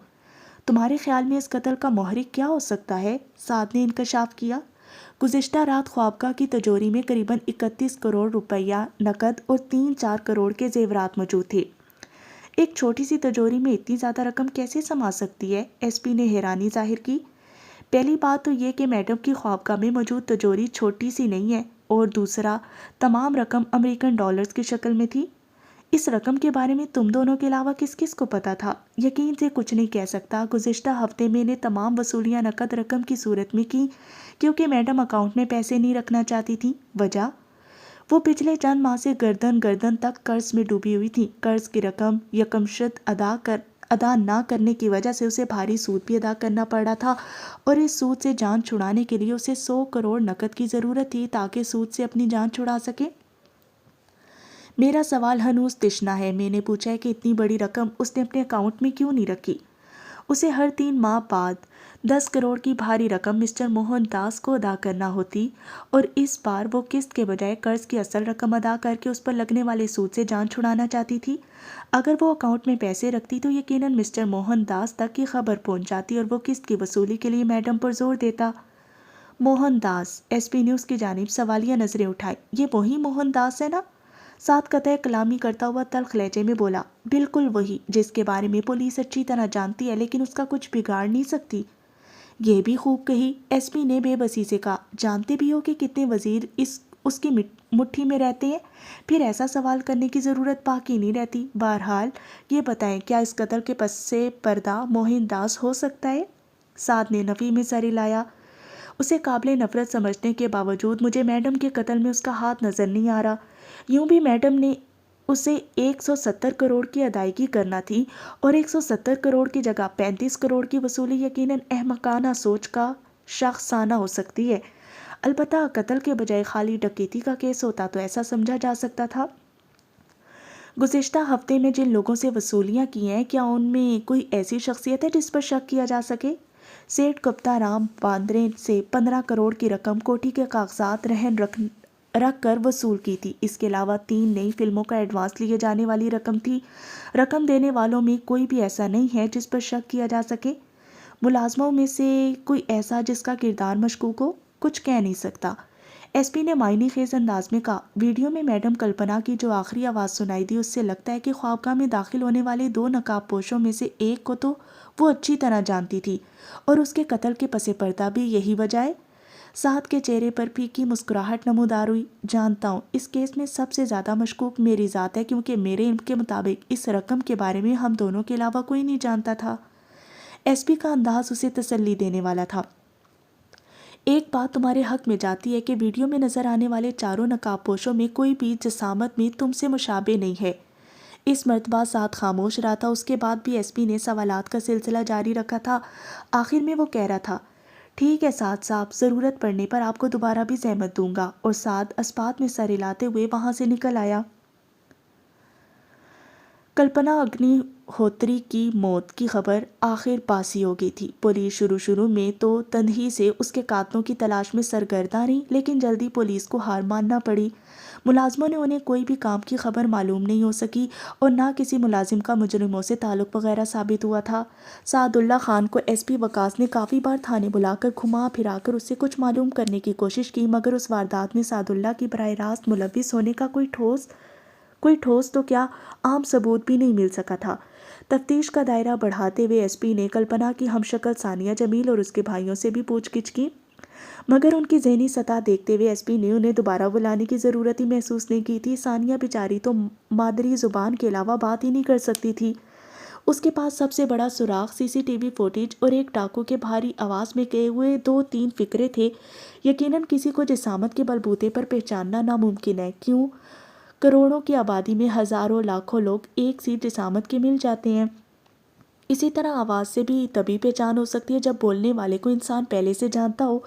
تمہارے خیال میں اس قتل کا محرک کیا ہو سکتا ہے؟ سعد نے انکشاف کیا۔ گزشتہ رات خوابگاہ کی تجوری میں قریباً 31 کروڑ روپیہ نقد اور 3-4 کروڑ کے زیورات موجود تھے۔ ایک چھوٹی سی تجوری میں اتنی زیادہ رقم کیسے سما سکتی ہے؟ ایس پی نے حیرانی ظاہر کی۔ پہلی بات تو یہ کہ میڈم کی خوابگاہ میں موجود تجوری چھوٹی سی نہیں ہے، اور دوسرا تمام رقم امریکن ڈالرز کی شکل میں تھی۔ اس رقم کے بارے میں تم دونوں کے علاوہ کس کس کو پتا تھا؟ یقین سے کچھ نہیں کہہ سکتا۔ گزشتہ ہفتے میں نے تمام وصولیاں نقد رقم کی صورت میں کی کیونکہ میڈم اکاؤنٹ میں پیسے نہیں رکھنا چاہتی تھی۔ وجہ؟ وہ پچھلے چند ماہ سے گردن تک قرض میں ڈوبی ہوئی تھی۔ قرض کی رقم یکمشت ادا نہ کرنے کی وجہ سے اسے بھاری سود بھی ادا کرنا پڑ رہا تھا، اور اس سود سے جان چھڑانے کے لیے اسے 100 کروڑ نقد کی ضرورت تھی تاکہ سود سے اپنی جان چھڑا سکے۔ میرا سوال ہنوز تشنا ہے۔ میں نے پوچھا ہے کہ اتنی بڑی رقم اس نے اپنے اکاؤنٹ میں کیوں نہیں رکھی؟ اسے ہر 3 ماہ بعد 10 کروڑ کی بھاری رقم مسٹر موہن داس کو ادا کرنا ہوتی، اور اس بار وہ قسط کے بجائے قرض کی اصل رقم ادا کر کے اس پر لگنے والے سود سے جان چھڑانا چاہتی تھی۔ اگر وہ اکاؤنٹ میں پیسے رکھتی تو یقیناً مسٹر موہن داس تک کی خبر پہنچ جاتی اور وہ قسط کی وصولی کے لیے میڈم پر زور دیتا۔ موہن داس؟ ایس پی نے اس کی جانب سوالیہ نظریں اٹھائی۔ یہ وہی موہن داس ہے نا؟ ساتھ قطع کلامی کرتا ہوا تلخ لہجے میں بولا، بالکل وہی، جس کے بارے میں پولیس اچھی طرح جانتی ہے لیکن اس کا کچھ بگاڑ نہیں سکتی۔ یہ بھی خوب کہی، ایس پی نے بے بسی سے کہا۔ جانتے بھی ہو کہ کتنے وزیر اس کی مٹھی میں رہتے ہیں، پھر ایسا سوال کرنے کی ضرورت باقی نہیں رہتی۔ بہرحال یہ بتائیں، کیا اس قتل کے پس پردہ موہن داس ہو سکتا ہے؟ سعد نے نفی میں سر ہلایا۔ اسے قابل نفرت سمجھنے کے باوجود مجھے میڈم کے قتل میں اس کا ہاتھ نظر نہیں آ رہا۔ یوں بھی میڈم نے اسے 170 کروڑ کی ادائیگی کرنا تھی، اور 170 کروڑ کی جگہ 35 کروڑ کی وصولی یقیناً احمقانہ سوچ کا شاخسانہ ہو سکتی ہے۔ البتہ قتل کے بجائے خالی ڈکیتی کا کیس ہوتا تو ایسا سمجھا جا سکتا تھا۔ گزشتہ ہفتے میں جن لوگوں سے وصولیاں کی ہیں، کیا ان میں کوئی ایسی شخصیت ہے جس پر شک کیا جا سکے؟ سیٹھ گپتا رام باندرے سے 15 کروڑ کی رقم کوٹھی کے کاغذات رہن رکھ کر وصول کی تھی۔ اس کے علاوہ 3 نئی فلموں کا ایڈوانس لیے جانے والی رقم تھی۔ رقم دینے والوں میں کوئی بھی ایسا نہیں ہے جس پر شک کیا جا سکے۔ ملازموں میں سے کوئی ایسا جس کا کردار مشکوک ہو؟ کچھ کہہ نہیں سکتا، ایس پی نے معنی خیز انداز میں کہا۔ ویڈیو میں میڈم کلپنا کی جو آخری آواز سنائی دی، اس سے لگتا ہے کہ خوابگاہ میں داخل ہونے والے 2 نقاب پوشوں میں سے ایک کو تو وہ اچھی طرح جانتی تھی، اور اس کے قتل کے پس پردہ بھی یہی وجہ ہے۔ سعد کے چہرے پر پھیکی مسکراہٹ نمودار ہوئی۔ جانتا ہوں، اس کیس میں سب سے زیادہ مشکوک میری ذات ہے، کیونکہ میرے علم کے مطابق اس رقم کے بارے میں ہم دونوں کے علاوہ کوئی نہیں جانتا تھا۔ ایس پی کا انداز اسے تسلی دینے والا تھا۔ ایک بات تمہارے حق میں جاتی ہے کہ ویڈیو میں نظر آنے والے 4 نقاب پوشوں میں کوئی بھی جسامت میں تم سے مشابہ نہیں ہے۔ اس مرتبہ سعد خاموش رہا تھا۔ اس کے بعد بھی ایس پی نے سوالات کا سلسلہ جاری رکھا تھا۔ آخر میں وہ کہہ رہا تھا، ٹھیک ہے سعد صاحب، ضرورت پڑنے پر آپ کو دوبارہ بھی زحمت دوں گا، اور سعد اسپات میں سر ہلاتے ہوئے وہاں سے نکل آیا۔ کلپنا اگنی ہوتری کی موت کی خبر آخر باسی ہو گئی تھی۔ پولیس شروع میں تو تندہی سے اس کے قاتلوں کی تلاش میں سرگرداں رہی، لیکن جلدی پولیس کو ہار ماننا پڑی۔ ملازموں نے انہیں کوئی بھی کام کی خبر معلوم نہیں ہو سکی، اور نہ کسی ملازم کا مجرموں سے تعلق وغیرہ ثابت ہوا تھا۔ سعد اللہ خان کو ایس پی وقاص نے کافی بار تھانے بلا کر گھما پھرا کر اس سے کچھ معلوم کرنے کی کوشش کی، مگر اس واردات میں سعد اللہ کی براہ راست ملوث ہونے کا کوئی ٹھوس تو کیا عام ثبوت بھی نہیں مل سکا تھا۔ تفتیش کا دائرہ بڑھاتے ہوئے ایس پی نے کلپنا کی ہمشکل ثانیہ جمیل اور اس کے بھائیوں سے بھی پوچھ گچھ کی، مگر ان کی ذہنی سطح دیکھتے ہوئے ایس پی نے انہیں دوبارہ بلانے کی ضرورت ہی محسوس نہیں کی تھی۔ ثانیہ بیچاری تو مادری زبان کے علاوہ بات ہی نہیں کر سکتی تھی۔ اس کے پاس سب سے بڑا سراغ سی سی ٹی وی فوٹیج اور ایک ڈاکو کے بھاری آواز میں کہے ہوئے 2-3 فقرے تھے۔ یقیناً کسی کو جسامت کے بلبوتے پر پہچاننا ناممکن ہے، کیوں کروڑوں کی آبادی میں ہزاروں لاکھوں لوگ ایک سی جسامت کے مل جاتے ہیں۔ اسی طرح آواز سے بھی تبھی پہچان ہو سکتی ہے جب بولنے والے کو انسان پہلے سے جانتا ہو۔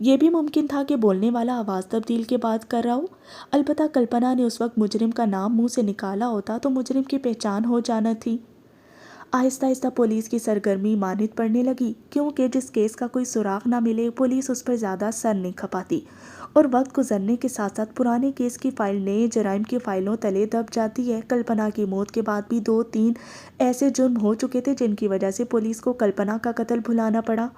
یہ بھی ممکن تھا کہ بولنے والا آواز تبدیل کے بعد کر رہا ہو۔ البتہ کلپنا نے اس وقت مجرم کا نام منہ سے نکالا ہوتا تو مجرم کی پہچان ہو جانا تھی۔ آہستہ آہستہ پولیس کی سرگرمی ماند پڑنے لگی، کیونکہ جس کیس کا کوئی سراغ نہ ملے پولیس اس پر زیادہ سر نہیں کھپاتی، اور وقت گزرنے کے ساتھ ساتھ پرانے کیس کی فائل نئے جرائم کی فائلوں تلے دب جاتی ہے۔ کلپنا کی موت کے بعد بھی 2-3 ایسے جرم ہو چکے تھے جن کی وجہ سے پولیس کو کلپنا کا قتل بھلانا پڑا۔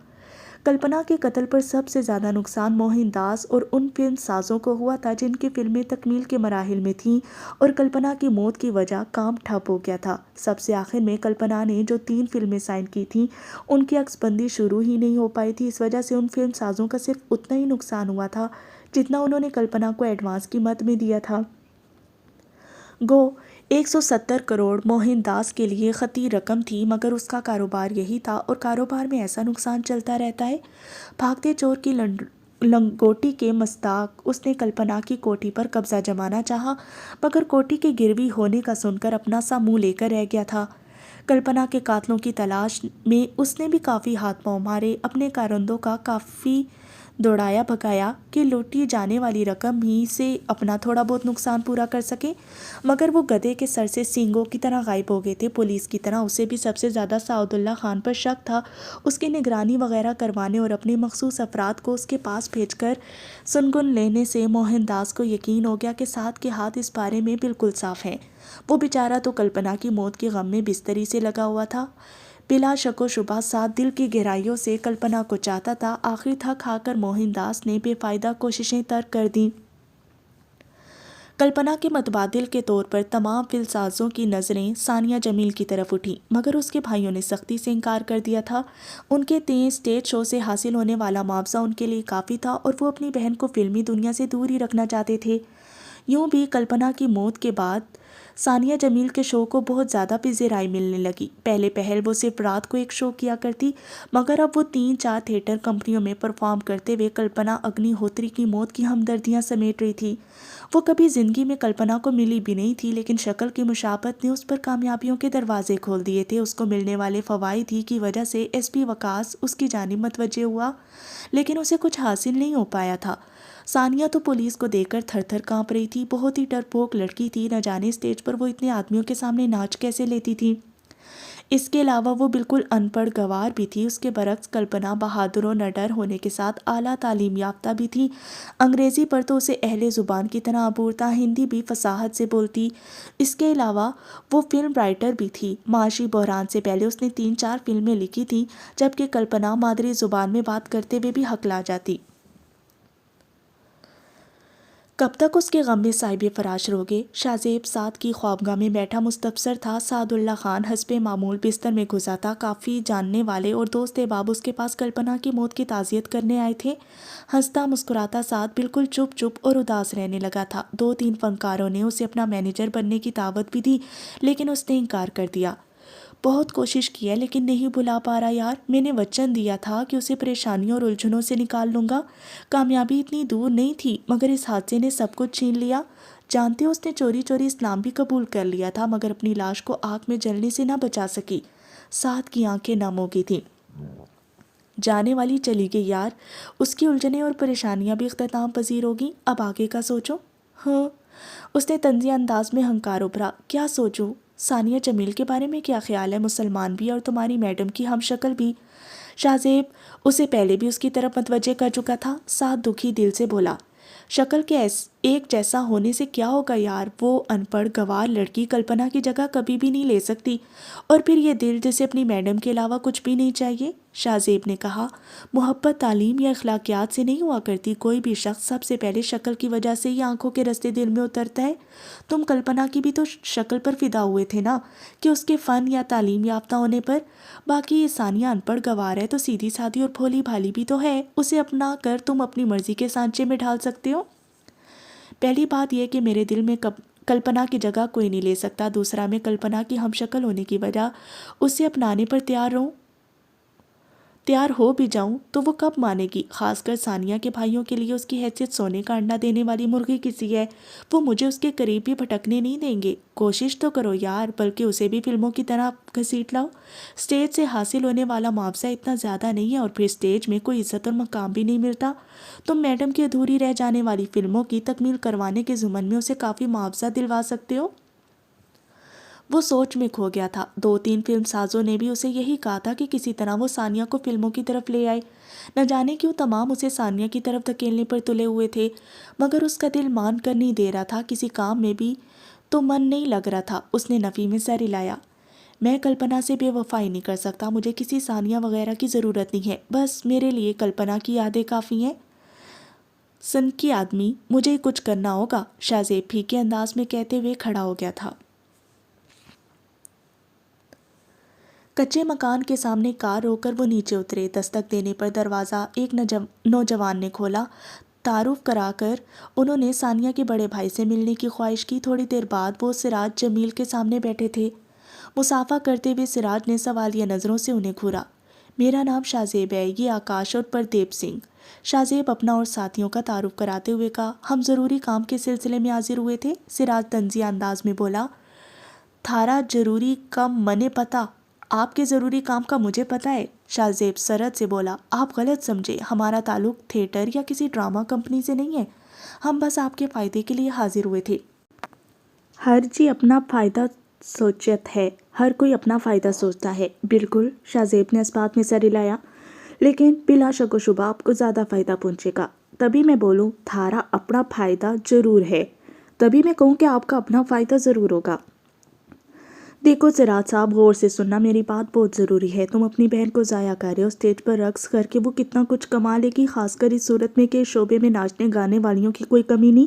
کلپنا کے قتل پر سب سے زیادہ نقصان موہن داس اور ان فلم سازوں کو ہوا تھا جن کی فلمیں تکمیل کے مراحل میں تھیں، اور کلپنا کی موت کی وجہ کام ٹھپ ہو گیا تھا۔ سب سے آخر میں کلپنا نے جو 3 فلمیں سائن کی تھیں ان کی عکس بندی شروع ہی نہیں ہو پائی تھی۔ اس وجہ سے ان فلم سازوں کا صرف اتنا ہی نقصان ہوا تھا جتنا انہوں نے کلپنا کو ایڈوانس کی مد میں دیا تھا۔ گو 170 کروڑ موہن داس کے لیے خطی رقم تھی، مگر اس کا کاروبار یہی تھا، اور کاروبار میں ایسا نقصان چلتا رہتا ہے۔ بھاگتے چور کی لنگوٹی کے مصداق اس نے کلپنا کی کوٹھی پر قبضہ جمانا چاہا، مگر کوٹھی کے گروی ہونے کا سن کر اپنا سا منہ لے کر رہ گیا تھا۔ کلپنا کے قاتلوں کی تلاش میں اس نے بھی کافی ہاتھ پاؤں مارے، اپنے کارندوں کا کافی دوڑایا بھگایا کہ لوٹی جانے والی رقم ہی سے اپنا تھوڑا بہت نقصان پورا کر سکے، مگر وہ گدھے کے سر سے سینگوں کی طرح غائب ہو گئے تھے۔ پولیس کی طرح اسے بھی سب سے زیادہ سعد اللہ خان پر شک تھا۔ اس کی نگرانی وغیرہ کروانے اور اپنے مخصوص افراد کو اس کے پاس بھیج کر سنگن لینے سے موہن داس کو یقین ہو گیا کہ سعد کے ہاتھ اس بارے میں بالکل صاف ہیں۔ وہ بیچارہ تو کلپنا کی موت کے غم میں بستری سے لگا ہوا تھا۔ بلا شک و شبہ سعد دل کی گہرائیوں سے کلپنا کو چاہتا تھا۔ آخر تھک ہار کر موہن داس نے بے فائدہ کوششیں ترک کر دیں۔ کلپنا کے متبادل کے طور پر تمام فلم سازوں کی نظریں ثانیہ جمیل کی طرف اٹھیں، مگر اس کے بھائیوں نے سختی سے انکار کر دیا تھا۔ ان کے تیز اسٹیج شو سے حاصل ہونے والا معاوضہ ان کے لیے کافی تھا اور وہ اپنی بہن کو فلمی دنیا سے دور ہی رکھنا چاہتے تھے۔ یوں بھی کلپنا کی موت کے بعد ثانیہ جمیل کے شو کو بہت زیادہ پذیرائی ملنے لگی۔ پہلے پہل وہ صرف رات کو ایک شو کیا کرتی، مگر اب وہ 3-4 تھیٹر کمپنیوں میں پرفارم کرتے ہوئے کلپنا اگنی ہوتری کی موت کی ہمدردیاں سمیٹ رہی تھی۔ وہ کبھی زندگی میں کلپنا کو ملی بھی نہیں تھی، لیکن شکل کی مشابہت نے اس پر کامیابیوں کے دروازے کھول دیے تھے۔ اس کو ملنے والے فوائد ہی کی وجہ سے ایس پی وقاص اس کی جانب متوجہ ہوا، لیکن اسے کچھ حاصل نہیں ہو پایا تھا۔ ثانیہ تو پولیس کو دیکھ کر تھر تھر کانپ رہی تھی، بہت ہی ڈرپوک لڑکی تھی، نہ جانے اسٹیج پر وہ اتنے آدمیوں کے سامنے ناچ کیسے لیتی تھی۔ اس کے علاوہ وہ بالکل ان پڑھ گوار بھی تھی۔ اس کے برعکس کلپنا بہادر و نڈر ہونے کے ساتھ اعلیٰ تعلیم یافتہ بھی تھی۔ انگریزی پر تو اسے اہل زبان کی طرح عبور تھا، ہندی بھی فصاحت سے بولتی۔ اس کے علاوہ وہ فلم رائٹر بھی تھی۔ معاشی بحران سے پہلے اس نے 3-4 فلمیں لکھی تھیں، جبکہ کلپنا مادری زبان میں بات کرتے ہوئے بھی ہکلا جاتی۔ کب تک اس کے غم میں صاحب فراش رہوگے؟ شاہ زیب سعد کی خوابگاہ میں بیٹھا مستبصر تھا۔ سعد اللہ خان حسب معمول بستر میں گھسا تھا۔ کافی جاننے والے اور دوست احباب اس کے پاس کلپنا کی موت کی تعزیت کرنے آئے تھے۔ ہنستا مسکراتا سعد بالکل چپ چپ اور اداس رہنے لگا تھا۔ 2-3 فنکاروں نے اسے اپنا مینیجر بننے کی دعوت بھی دی، لیکن اس نے انکار کر دیا۔ بہت کوشش کی ہے لیکن نہیں بلا پا رہا یار، میں نے وچن دیا تھا کہ اسے پریشانیوں اور الجھنوں سے نکال لوں گا۔ کامیابی اتنی دور نہیں تھی، مگر اس حادثے نے سب کچھ چھین لیا۔ جانتے ہو اس نے چوری چوری اسلام بھی قبول کر لیا تھا، مگر اپنی لاش کو آگ میں جلنے سے نہ بچا سکی۔ سعد کی آنکھیں نم ہو گئی تھیں۔ جانے والی چلی گئی یار، اس کی الجھنیں اور پریشانیاں بھی اختتام پذیر ہوگی۔ اب آگے کا سوچو۔ ہاں، اس نے طنزیہ انداز میں ہنکار ابھرا۔ کیا سوچوں؟ ثانیہ جمیل کے بارے میں کیا خیال ہے؟ مسلمان بھی اور تمہاری میڈم کی ہم شکل بھی۔ شاہ زیب اسے پہلے بھی اس کی طرف متوجہ کر چکا تھا۔ سعد دکھی دل سے بولا، شکل کے ایک جیسا ہونے سے کیا ہوگا یار، وہ ان پڑھ گوار لڑکی کلپنا کی جگہ کبھی بھی نہیں لے سکتی، اور پھر یہ دل جسے اپنی میڈم کے علاوہ کچھ بھی نہیں چاہیے۔ شاہ زیب نے کہا، محبت تعلیم یا اخلاقیات سے نہیں ہوا کرتی، کوئی بھی شخص سب سے پہلے شکل کی وجہ سے ہی آنکھوں کے رستے دل میں اترتا ہے۔ تم کلپنا کی بھی تو شکل پر فدا ہوئے تھے نا، کہ اس کے فن یا تعلیم یافتہ ہونے پر۔ باقی یہ ثانیہ ان پڑھ گوار ہے تو سیدھی سادھی اور بھولی بھالی بھی تو ہے، اسے اپنا کر تم اپنی مرضی کے سانچے میں ڈھال سکتے ہو۔ پہلی بات یہ کہ میرے دل میں کلپنا کی جگہ کوئی نہیں لے سکتا، دوسرا میں کلپنا کی ہم شکل ہونے کی وجہ اسے اپنانے پر تیار ہو بھی جاؤں تو وہ کب مانے گی؟ خاص کر ثانیہ کے بھائیوں کے لیے اس کی حیثیت سونے کا انڈا دینے والی مرغی کسی ہے، وہ مجھے اس کے قریب بھی بھٹکنے نہیں دیں گے۔ کوشش تو کرو یار، بلکہ اسے بھی فلموں کی طرح گھسیٹ لاؤ۔ اسٹیج سے حاصل ہونے والا معاوضہ اتنا زیادہ نہیں ہے، اور پھر اسٹیج میں کوئی عزت اور مقام بھی نہیں ملتا۔ تم میڈم کی ادھوری رہ جانے والی فلموں کی تکمیل کروانے کے ضمن میں اسے کافی معاوضہ دلوا سکتے ہو۔ وہ سوچ میں کھو گیا تھا۔ 2-3 فلم سازوں نے بھی اسے یہی کہا تھا کہ کسی طرح وہ ثانیہ کو فلموں کی طرف لے آئے۔ نہ جانے کیوں تمام اسے ثانیہ کی طرف دھکیلنے پر تلے ہوئے تھے، مگر اس کا دل مان کر نہیں دے رہا تھا۔ کسی کام میں بھی تو من نہیں لگ رہا تھا۔ اس نے نفی میں سر ہلایا، میں کلپنا سے بے وفائی نہیں کر سکتا، مجھے کسی ثانیہ وغیرہ کی ضرورت نہیں ہے، بس میرے لیے کلپنا کی یادیں کافی ہیں۔ سنکی آدمی، مجھے کچھ کرنا ہوگا، شاہ زیب پھیکے انداز میں کہتے ہوئے کھڑا ہو گیا تھا۔ کچے مکان کے سامنے کار روک کر وہ نیچے اترے۔ دستک دینے پر دروازہ ایک نوجوان نے کھولا۔ تعارف کرا کر انہوں نے ثانیہ کے بڑے بھائی سے ملنے کی خواہش کی۔ تھوڑی دیر بعد وہ سراج جمیل کے سامنے بیٹھے تھے۔ مصافحہ کرتے ہوئے سراج نے سوالیہ نظروں سے انہیں گھورا۔ میرا نام شاہ زیب ہے، یہ آکاش اور پردیپ سنگھ۔ شاہ زیب اپنا اور ساتھیوں کا تعارف کراتے ہوئے کہا، ہم ضروری کام کے سلسلے میں حاضر ہوئے تھے۔ سراج طنزیہ انداز میں بولا، تھارا ضروری کام منے پتا، آپ کے ضروری کام کا مجھے پتہ ہے۔ شاہ زیب سرد سے بولا، آپ غلط سمجھے، ہمارا تعلق تھیٹر یا کسی ڈرامہ کمپنی سے نہیں ہے، ہم بس آپ کے فائدے کے لیے حاضر ہوئے تھے۔ ہر جی اپنا فائدہ سوچت ہے، ہر کوئی اپنا فائدہ سوچتا ہے۔ بالکل، شاہ زیب نے اس بات میں سر ہلایا، لیکن بلا شک و شبہ آپ کو زیادہ فائدہ پہنچے گا۔ تبھی میں بولوں تھارا اپنا فائدہ ضرور ہے، تبھی میں کہوں کہ آپ کا اپنا فائدہ ضرور ہوگا۔ دیکھو سراج صاحب، غور سے سننا، میری بات بہت ضروری ہے۔ تم اپنی بہن کو ضائع کر رہے ہو، اسٹیج پر رقص کر کے وہ کتنا کچھ کما لے گی، خاص کر اس صورت میں کہ اس شعبے میں ناچنے گانے والیوں کی کوئی کمی نہیں۔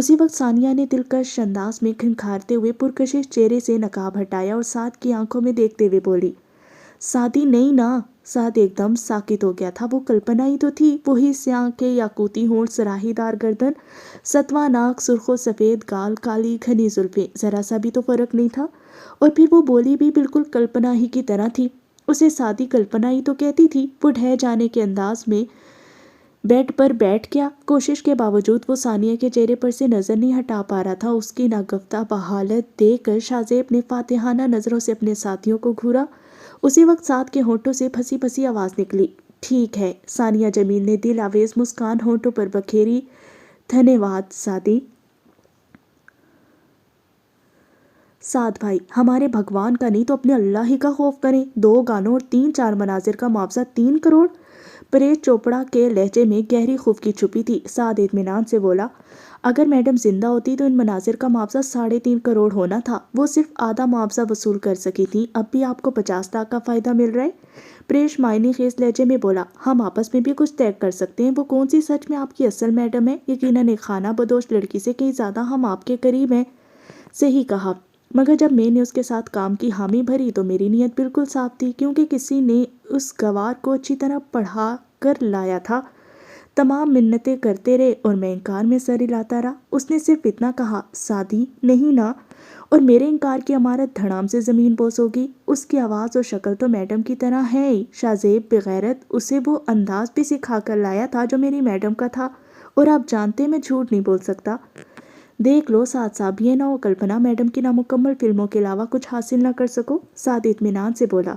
اسی وقت ثانیہ نے دلکش انداز میں کھنکھارتے ہوئے پرکشش چہرے سے نقاب ہٹایا اور سعد کی آنکھوں میں دیکھتے ہوئے بولی، سعدی نہیں نا۔ سعد ایک دم ساکت ہو گیا تھا۔ وہ کلپنا ہی تو تھی، وہی سیاہ کے یاقوتی ہونٹ، سراہی دار گردن، ستواں ناک، سرخ و سفید گال، کالی گھنی زلفیں، ذرا سا بھی تو فرق نہیں تھا۔ اور پھر وہ بولی بھی بالکل کلپنا ہی کی طرح تھی۔ اسے سادی کلپنا ہی تو کہتی تھی۔ وہ ڈھہ جانے کے انداز میں بیڈ پر بیٹھ گیا۔ کوشش کے باوجود وہ ثانیہ کے چہرے پر سے نظر نہیں ہٹا پا رہا تھا۔ اس کی ناگفتہ بحالت دیکھ کر شاذیب نے فاتحانہ نظروں سے اپنے ساتھیوں کو گھورا۔ اسی وقت سعد کے ہونٹوں سے پھنسی پھنسی آواز نکلی، ٹھیک ہے۔ ثانیہ جمیل نے دل آویز مسکان ہونٹوں پر بکھیری، دھنیہ واد سعدی۔ سعد بھائی، ہمارے بھگوان کا نہیں تو اپنے اللہ ہی کا خوف کریں۔ 2 گانوں اور 3-4 مناظر کا معاوضہ 3 کروڑ؟ پریش چوپڑا کے لہجے میں گہری خفگی چھپی تھی۔ سعد اطمینان سے بولا، اگر میڈم زندہ ہوتی تو ان مناظر کا معاوضہ 3.5 کروڑ ہونا تھا۔ وہ صرف آدھا معاوضہ وصول کر سکی تھیں، اب بھی آپ کو 50 لاکھ کا فائدہ مل رہا ہے۔ پریش معنی خیز لہجے میں بولا، ہم آپس میں بھی کچھ طے کر سکتے ہیں۔ وہ کون سی سچ میں آپ کی اصل میڈم ہے؟ یقیناً ایک خانہ بدوش لڑکی سے کہیں زیادہ ہم آپ کے قریب ہیں۔ صحیح کہا، مگر جب میں نے اس کے ساتھ کام کی حامی بھری تو میری نیت بالکل صاف تھی، کیونکہ کسی نے اس گوار کو اچھی طرح پڑھا کر لایا تھا۔ تمام منتیں کرتے رہے اور میں انکار میں سر ہلاتا رہا۔ اس نے صرف اتنا کہا، سعدی نہیں نا؟ اور میرے انکار کی عمارت دھڑام سے زمین بوس ہوگی۔ اس کی آواز اور شکل تو میڈم کی طرح ہے ہی۔ شاذیب بغیرت اسے وہ انداز بھی سکھا کر لایا تھا جو میری میڈم کا تھا، اور آپ جانتے میں جھوٹ نہیں بول سکتا۔ دیکھ لو سعد صاحب، یہ نہ ہو کلپنا میڈم کی نامکمل فلموں کے علاوہ کچھ حاصل نہ کر سکو۔ سعد اطمینان سے بولا،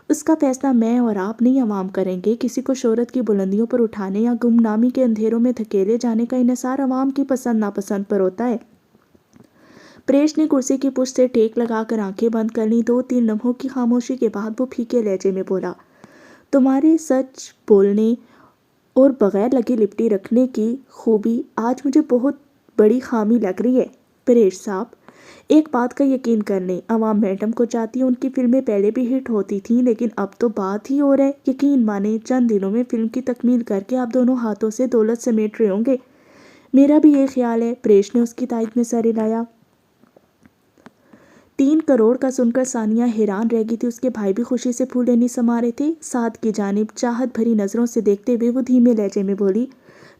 اس کا فیصلہ میں اور آپ نہیں عوام کریں گے۔ کسی کو شہرت کی بلندیوں پر اٹھانے یا گمنامی کے اندھیروں میں دھکیلے جانے کا انحصار عوام کی پسند ناپسند پر ہوتا ہے۔ پریش نے کرسی کی پشت سے ٹیک لگا کر آنکھیں بند کر لیں۔ 2-3 لمحوں کی خاموشی کے بعد وہ پھیکے لہجے میں بولا، تمہارے سچ بولنے اور بغیر لگی لپٹی رکھنے کی خوبی آج مجھے بہت بڑی خامی لگ رہی ہے۔ پریش صاحب، ایک بات کا یقین کر لیں، عوام میڈم کو چاہتی ہے۔ ان کی فلمیں پہلے بھی ہٹ ہوتی تھیں، لیکن اب تو بات ہی اور ہے۔ یقین مانیں، چند دنوں میں فلم کی تکمیل کر کے آپ دونوں ہاتھوں سے دولت سمیٹ رہے ہوں گے۔ میرا بھی یہ خیال ہے۔ پریش نے اس کی تائید میں سر ہلایا۔ 3 کروڑ کا سن کر ثانیہ حیران رہ گئی تھی۔ اس کے بھائی بھی خوشی سے پھولے نہیں سما رہے تھے۔ سعد کی جانب چاہت بھری نظروں سے دیکھتے ہوئے وہ دھیمے لہجے میں بولی،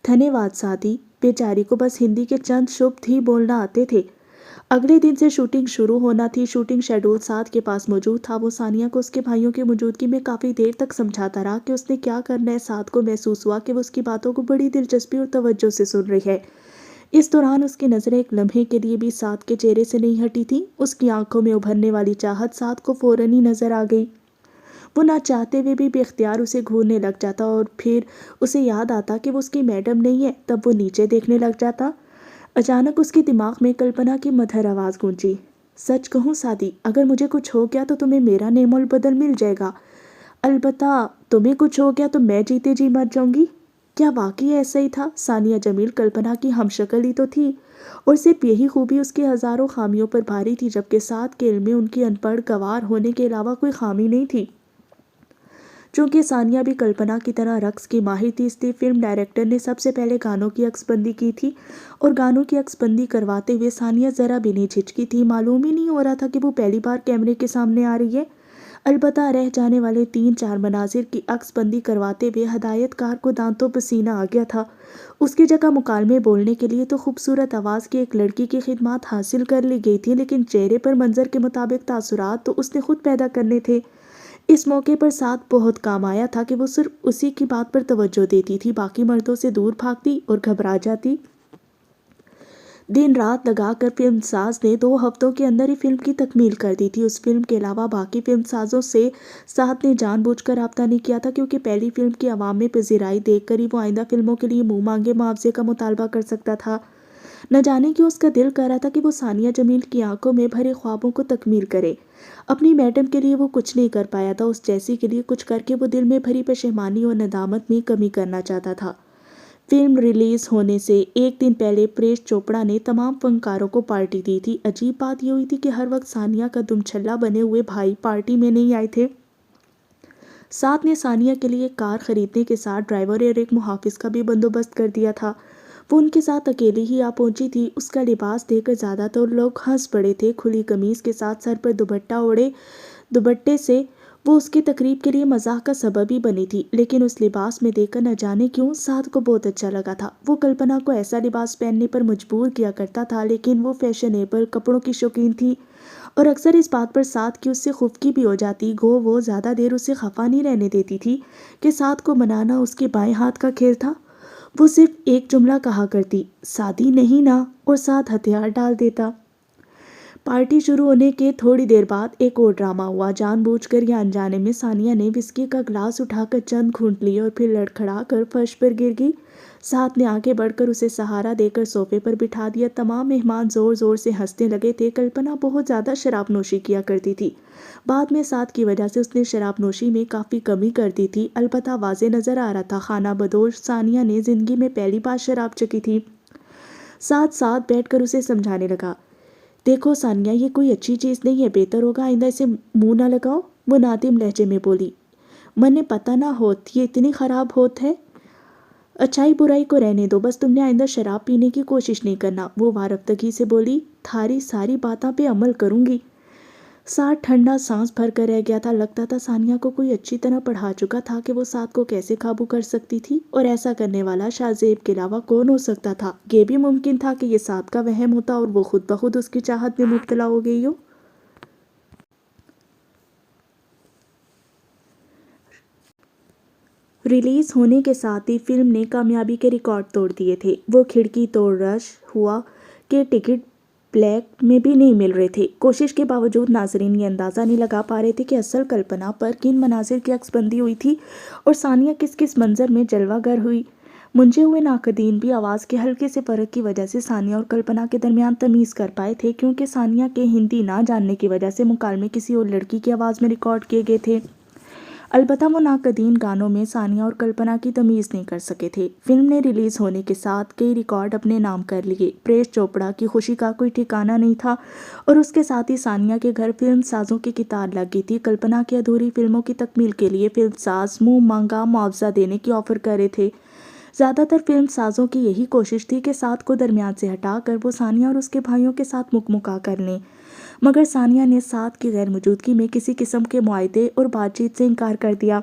دھنیہ واد سعدی۔ بیچاری کو بس ہندی کے چند شبد ہی بولنا آتے تھے۔ اگلے دن سے شوٹنگ شروع ہونا تھی۔ شوٹنگ شیڈول سعد کے پاس موجود تھا۔ وہ ثانیہ کو اس کے بھائیوں کی موجودگی میں کافی دیر تک سمجھاتا رہا کہ اس نے کیا کرنا ہے۔ سعد کو محسوس ہوا کہ وہ اس کی باتوں کو بڑی دلچسپی اور توجہ سے سن رہی ہے۔ اس دوران اس کی نظریں ایک لمحے کے لیے بھی سعد کے چہرے سے نہیں ہٹی تھیں۔ اس کی آنکھوں میں ابھرنے والی چاہت سعد کو فوراً ہی نظر آ گئی۔ وہ نہ چاہتے ہوئے بھی بے اختیار اسے گھورنے لگ جاتا، اور پھر اسے یاد آتا کہ وہ اس کی میڈم نہیں ہے، تب وہ نیچے دیکھنے لگ جاتا۔ اچانک اس کے دماغ میں کلپنا کی مدھر آواز گونجی، سچ کہوں سعدی، اگر مجھے کچھ ہو گیا تو تمہیں میرا نعم البدل مل جائے گا، البتہ تمہیں کچھ ہو گیا تو میں جیتے جی مر جاؤں گی۔ کیا واقعی ایسا ہی تھا؟ ثانیہ جمیل کلپنا کی ہم شکل ہی تو تھی، اور صرف یہی خوبی اس کی ہزاروں خامیوں پر بھاری تھی، جبکہ سعد کے علم میں ان کی ان پڑھ گوار ہونے کے علاوہ کوئی خامی نہیں تھی۔ چونکہ ثانیہ بھی کلپنا کی طرح رقص کی ماہر تھی، اس لیے فلم ڈائریکٹر نے سب سے پہلے گانوں کی عکس بندی کی تھی، اور گانوں کی عکس بندی کرواتے ہوئے ثانیہ ذرا بھی نہیں جھجکی تھی۔ معلوم ہی نہیں ہو رہا تھا کہ وہ پہلی بار کیمرے کے سامنے آ رہی ہے۔ البتہ رہ جانے والے 3-4 مناظر کی عکس بندی کرواتے ہوئے ہدایت کار کو دانتوں پسینہ آ گیا تھا۔ اس کی جگہ مکالمے بولنے کے لیے تو خوبصورت آواز کی ایک لڑکی کی خدمات حاصل کر لی گئی تھی، لیکن چہرے پر منظر کے مطابق تاثرات تو اس نے خود پیدا کرنے تھے۔ اس موقع پر سعد بہت کام آیا تھا کہ وہ صرف اسی کی بات پر توجہ دیتی تھی، باقی مردوں سے دور بھاگتی اور گھبرا جاتی۔ دن رات لگا کر فلم ساز نے 2 ہفتوں کے اندر ہی فلم کی تکمیل کر دی تھی۔ اس فلم کے علاوہ باقی فلم سازوں سے سعد نے جان بوجھ کر رابطہ نہیں کیا تھا، کیونکہ پہلی فلم کی عوام میں پذیرائی دیکھ کر ہی وہ آئندہ فلموں کے لیے منہ مانگے معاوضے کا مطالبہ کر سکتا تھا۔ نہ جانے کیوں اس کا دل کر رہا تھا کہ وہ ثانیہ جمیل کی آنکھوں میں بھرے خوابوں کو تکمیل کرے۔ اپنی میڈم کے لیے وہ کچھ نہیں کر پایا تھا، اس جیسی کے لیے کچھ کر کے وہ دل میں بھری پشیمانی اور ندامت میں کمی کرنا چاہتا تھا۔ فلم ریلیز ہونے سے ایک دن پہلے پریش چوپڑا نے تمام فنکاروں کو پارٹی دی تھی۔ عجیب بات یہ ہوئی تھی کہ ہر وقت ثانیہ کا دم چھلا بنے ہوئے بھائی پارٹی میں نہیں آئے تھے۔ سعد نے ثانیہ کے لیے ایک کار خریدنے کے ساتھ ڈرائیور اور ایک محافظ کا بھی بندوبست کر دیا تھا۔ وہ ان کے ساتھ اکیلی ہی آ پہنچی تھی۔ اس کا لباس دیکھ کر زیادہ تر لوگ ہنس پڑے تھے۔ کھلی قمیض کے ساتھ سر پر دوپٹہ اوڑھے دوپٹے سے وہ اس کی تقریب کے لیے مزاح کا سبب ہی بنی تھی، لیکن اس لباس میں دیکھ کر نہ جانے کیوں سعد کو بہت اچھا لگا تھا۔ وہ کلپنا کو ایسا لباس پہننے پر مجبور کیا کرتا تھا، لیکن وہ فیشنیبل کپڑوں کی شوقین تھی اور اکثر اس بات پر سعد کی اس سے خفگی بھی ہو جاتی، گو وہ زیادہ دیر اسے خفا نہیں رہنے دیتی تھی کہ سعد کو منانا اس کے بائیں ہاتھ کا کھیل تھا۔ وہ صرف ایک جملہ کہا کرتی، شادی نہیں نا، اور سعد ہتھیار ڈال دیتا۔ پارٹی شروع ہونے کے تھوڑی دیر بعد ایک اور ڈرامہ ہوا۔ جان بوجھ کر یا انجانے میں ثانیہ نے وسکی کا گلاس اٹھا کر چند گھونٹ لیے اور پھر لڑکھڑا کر فرش پر گر گئی۔ سعد نے آگے بڑھ کر اسے سہارا دے کر صوفے پر بٹھا دیا۔ تمام مہمان زور زور سے ہنسنے لگے تھے۔ کلپنا بہت زیادہ شراب نوشی کیا کرتی تھی۔ بعد میں سعد کی وجہ سے اس نے شراب نوشی میں کافی کمی کر دی تھی، البتہ واضح نظر آ رہا تھا خانہ بدوش ثانیہ نے زندگی میں پہلی بار شراب چکھی تھی۔ سعد ساتھ بیٹھ کر اسے سمجھانے لگا، دیکھو ثانیہ، یہ کوئی اچھی چیز نہیں ہے، بہتر ہوگا آئندہ اسے منہ نہ لگاؤ۔ وہ نادم لہجے میں بولی، منہیں پتہ نہ ہوت یہ اتنی خراب ہوت ہے۔ اچھائی برائی کو رہنے دو، بس تم نے آئندہ شراب پینے کی کوشش نہیں کرنا۔ وہ وارفتگی سے بولی، تھاری ساری باتاں پہ عمل کروں گی۔ سعد ٹھنڈا سانس بھر کر رہ گیا تھا۔ لگتا تھا ثانیہ کو کوئی اچھی طرح پڑھا چکا تھا کہ وہ سعد کو کیسے قابو کر سکتی تھی، اور ایسا کرنے والا شاہ زیب کے علاوہ کون ہو سکتا تھا۔ یہ بھی ممکن تھا کہ یہ سعد کا وہم ہوتا اور وہ خود بخود اس کی چاہت میں مبتلا ہو گئی ہو۔ ریلیز ہونے کے ساتھ ہی فلم نے کامیابی کے ریکارڈ توڑ دیے تھے۔ وہ کھڑکی توڑ رش ہوا کہ ٹکٹ بلیک میں بھی نہیں مل رہے تھے۔ کوشش کے باوجود ناظرین یہ اندازہ نہیں لگا پا رہے تھے کہ اصل کلپنا پر کن مناظر کی عکس بندی ہوئی تھی اور ثانیہ کس کس منظر میں جلوہ گر ہوئی۔ منجے ہوئے ناقدین بھی آواز کے ہلکے سے فرق کی وجہ سے ثانیہ اور کلپنا کے درمیان تمیز کر پائے تھے، کیونکہ ثانیہ کے ہندی نہ جاننے کی وجہ سے مکالمے کسی اور لڑکی کی آواز میں ریکارڈ کیے گئے تھے۔ البتہ وہ ناقدین گانوں میں ثانیہ اور کلپنا کی تمیز نہیں کر سکے تھے۔ فلم نے ریلیز ہونے کے ساتھ کئی ریکارڈ اپنے نام کر لیے۔ پریش چوپڑا کی خوشی کا کوئی ٹھکانہ نہیں تھا اور اس کے ساتھ ہی ثانیہ کے گھر فلم سازوں کی قطار لگ گئی تھی۔ کلپنا کی ادھوری فلموں کی تکمیل کے لیے فلم ساز منہ مانگا معاوضہ دینے کی آفر کر رہے تھے۔ زیادہ تر فلم سازوں کی یہی کوشش تھی کہ سعد کو درمیان سے ہٹا کر وہ ثانیہ اور اس کے بھائیوں کے ساتھ مکمکا کر لیں، مگر ثانیہ نے سعد کی غیر موجودگی میں کسی قسم کے معاہدے اور بات چیت سے انکار کر دیا۔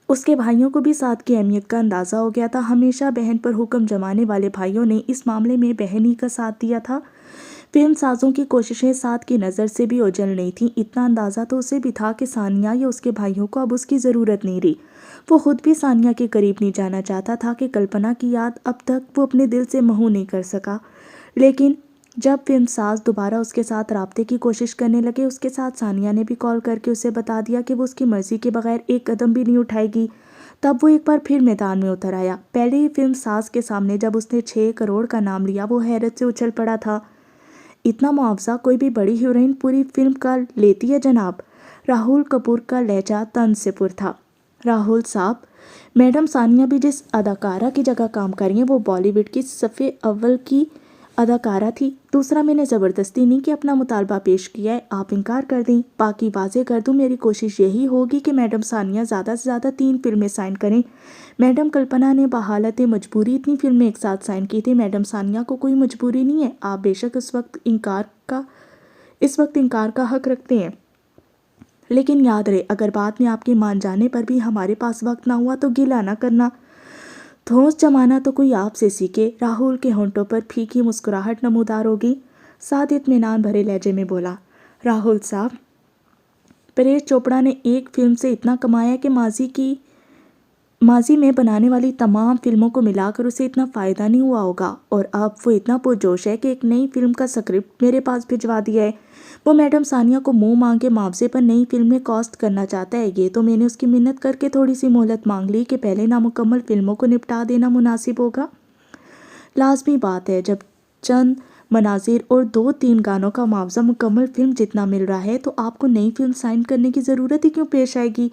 اس کے بھائیوں کو بھی سعد کی اہمیت کا اندازہ ہو گیا تھا۔ ہمیشہ بہن پر حکم جمانے والے بھائیوں نے اس معاملے میں بہن ہی کا ساتھ دیا تھا۔ فلم سازوں کی کوششیں سعد کی نظر سے بھی اوجھل نہیں تھیں۔ اتنا اندازہ تو اسے بھی تھا کہ ثانیہ یا اس کے بھائیوں کو اب اس کی ضرورت نہیں رہی۔ وہ خود بھی ثانیہ کے قریب نہیں جانا چاہتا تھا کہ کلپنا کی یاد اب تک وہ اپنے دل سے محو نہیں کر سکا۔ لیکن جب فلم ساز دوبارہ اس کے ساتھ رابطے کی کوشش کرنے لگے، اس کے ساتھ ثانیہ نے بھی کال کر کے اسے بتا دیا کہ وہ اس کی مرضی کے بغیر ایک قدم بھی نہیں اٹھائے گی، تب وہ ایک بار پھر میدان میں اتر آیا۔ پہلے ہی فلم ساز کے سامنے جب اس نے 6 کروڑ کا نام لیا، وہ حیرت سے اچھل پڑا تھا۔ اتنا معاوضہ کوئی بھی بڑی ہیروئن پوری فلم کا لیتی ہے جناب؟ راہل کپور کا لہجہ طنز سے پر تھا۔ راہل صاحب، میڈم ثانیہ بھی جس اداکارہ کی جگہ کام کر رہی ہیں وہ بالی ووڈ کی صفِ اول کی اداکارہ تھی۔ دوسرا، میں نے زبردستی نہیں کہ اپنا مطالبہ پیش کیا ہے، آپ انکار کر دیں۔ باقی واضح کر دوں، میری کوشش یہی ہوگی کہ میڈم ثانیہ زیادہ سے زیادہ 3 فلمیں سائن کریں۔ میڈم کلپنا نے بحالت مجبوری اتنی فلمیں ایک ساتھ سائن کی تھی۔ میڈم ثانیہ کو کوئی مجبوری نہیں ہے، آپ بے شک اس وقت انکار کا حق رکھتے ہیں، لیکن یاد رہے اگر بعد میں آپ کے مان جانے پر بھی ہمارے پاس وقت نہ ہوا تو گلہ نہ کرنا۔ دھونس جمانا تو کوئی آپ سے سیکھے۔ راہل کے ہونٹوں پر پھیکی مسکراہٹ نمودار ہوگی۔ سعد اطمینان بھرے لہجے میں بولا، راہل صاحب، پریش چوپڑا نے ایک فلم سے اتنا کمایا کہ ماضی میں بنانے والی تمام فلموں کو ملا کر اسے اتنا فائدہ نہیں ہوا ہوگا، اور اب وہ اتنا پرجوش ہے کہ ایک نئی فلم کا سکرپٹ میرے پاس بھجوا دیا ہے۔ وہ میڈم ثانیہ کو منہ مانگے معاوضے پر نئی فلم میں کاسٹ کرنا چاہتا ہے۔ یہ تو میں نے اس کی منت کر کے تھوڑی سی مہلت مانگ لی کہ پہلے نامکمل فلموں کو نپٹا دینا مناسب ہوگا۔ لازمی بات ہے، جب چند مناظر اور 2-3 گانوں کا معاوضہ مکمل فلم جتنا مل رہا ہے تو آپ کو نئی فلم سائن کرنے کی ضرورت ہی کیوں پیش آئے گی؟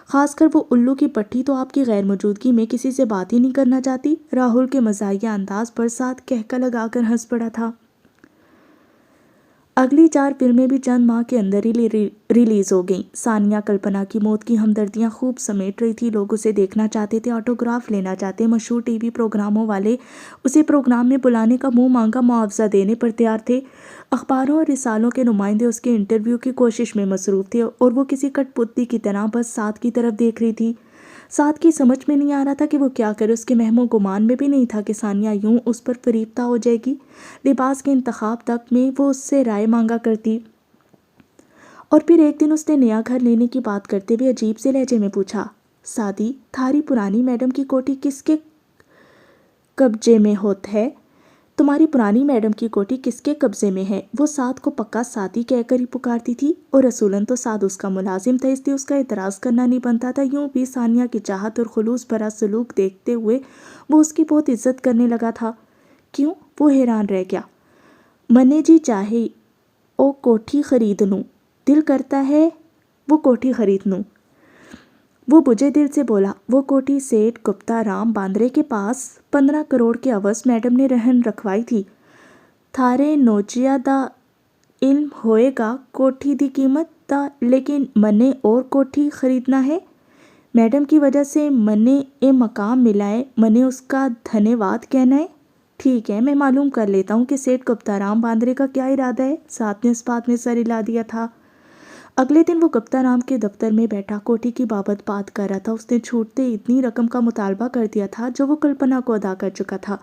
خاص کر وہ الو کی پٹھی تو آپ کی غیر موجودگی میں کسی سے بات ہی نہیں کرنا چاہتی۔ راہل کے مزاحیہ انداز پر سعد کہکا لگا کر ہنس پڑا تھا۔ اگلی 4 فلمیں بھی چند ماہ کے اندر ہی ریلیز ہو گئیں۔ ثانیہ کلپنا کی موت کی ہمدردیاں خوب سمیٹ رہی تھی، لوگ اسے دیکھنا چاہتے تھے، آٹوگراف لینا چاہتے، مشہور ٹی وی پروگراموں والے اسے پروگرام میں بلانے کا منہ مانگا معاوضہ دینے پر تیار تھے، اخباروں اور رسالوں کے نمائندے اس کے انٹرویو کی کوشش میں مصروف تھے اور وہ کسی کٹ پتلی کی طرح بس سعد کی طرف دیکھ رہی تھی۔ سعد کی سمجھ میں نہیں آ رہا تھا کہ وہ کیا کرے، اس کے وہم و گمان میں بھی نہیں تھا کہ ثانیہ یوں اس پر فریفتہ ہو جائے گی۔ لباس کے انتخاب تک میں وہ اس سے رائے مانگا کرتی، اور پھر ایک دن اس نے نیا گھر لینے کی بات کرتے ہوئے عجیب سے لہجے میں پوچھا، سعدی، تھاری پرانی میڈم کی کوٹھی کس کے قبضے میں ہے؟ تمہاری پرانی میڈم کی کوٹھی کس کے قبضے میں ہے؟ وہ سعد کو پکا سعدی کہہ کر ہی پکارتی تھی، اور اصولاً تو سعد اس کا ملازم تھا، اس لیے اس کا اعتراض کرنا نہیں بنتا تھا۔ یوں بھی ثانیہ کی چاہت اور خلوص بھرا سلوک دیکھتے ہوئے وہ اس کی بہت عزت کرنے لگا تھا۔ کیوں؟ وہ حیران رہ گیا۔ منے جی چاہے او کوٹھی خرید لوں، دل کرتا ہے وہ کوٹھی خرید لوں۔ وہ بجھے دل سے بولا، وہ کوٹھی سیٹھ گپتا رام باندرے کے پاس 15 کروڑ کے عوض میڈم نے رہن رکھوائی تھی۔ تھارے نوچیا دا علم ہوئے گا کوٹھی دی قیمت دا، لیکن منے اور کوٹھی خریدنا ہے۔ میڈم کی وجہ سے منے اے مقام ملا ہے، منے اس کا دھنیہ واد کہنا ہے۔ ٹھیک ہے، میں معلوم کر لیتا ہوں کہ سیٹھ گپتا رام باندرے کا کیا ارادہ ہے۔ سعد نے اس بات میں سر ہلا دیا تھا۔ اگلے دن وہ گپتا رام کے دفتر میں بیٹھا کوٹھی کی بابت بات کر رہا تھا۔ اس نے چھوٹتے اتنی رقم کا مطالبہ کر دیا تھا جو وہ کلپنا کو ادا کر چکا تھا۔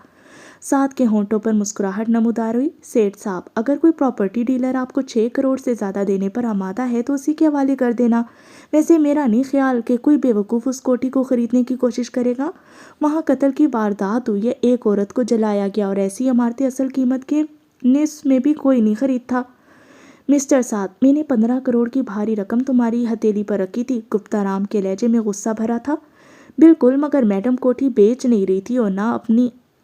سعد کے ہونٹوں پر مسکراہٹ نمودار ہوئی۔ سیٹھ صاحب، اگر کوئی پراپرٹی ڈیلر آپ کو 6 کروڑ سے زیادہ دینے پر آمادہ ہے تو اسی کے حوالے کر دینا۔ ویسے میرا نہیں خیال کہ کوئی بیوقوف اس کوٹھی کو خریدنے کی کوشش کرے گا۔ وہاں قتل کی واردات ہوئی ہے، ایک عورت کو جلایا گیا، اور ایسی عمارتیں اصل قیمت کے نصف میں بھی کوئی نہیں خریدتا۔ مسٹر سعد، میں نے 15 کروڑ کی بھاری رقم تمہاری ہتھیلی پر رکھی تھی۔ گپتا رام کے لہجے میں غصہ بھرا تھا۔ بالکل، مگر میڈم کوٹھی بیچ نہیں رہی تھی اور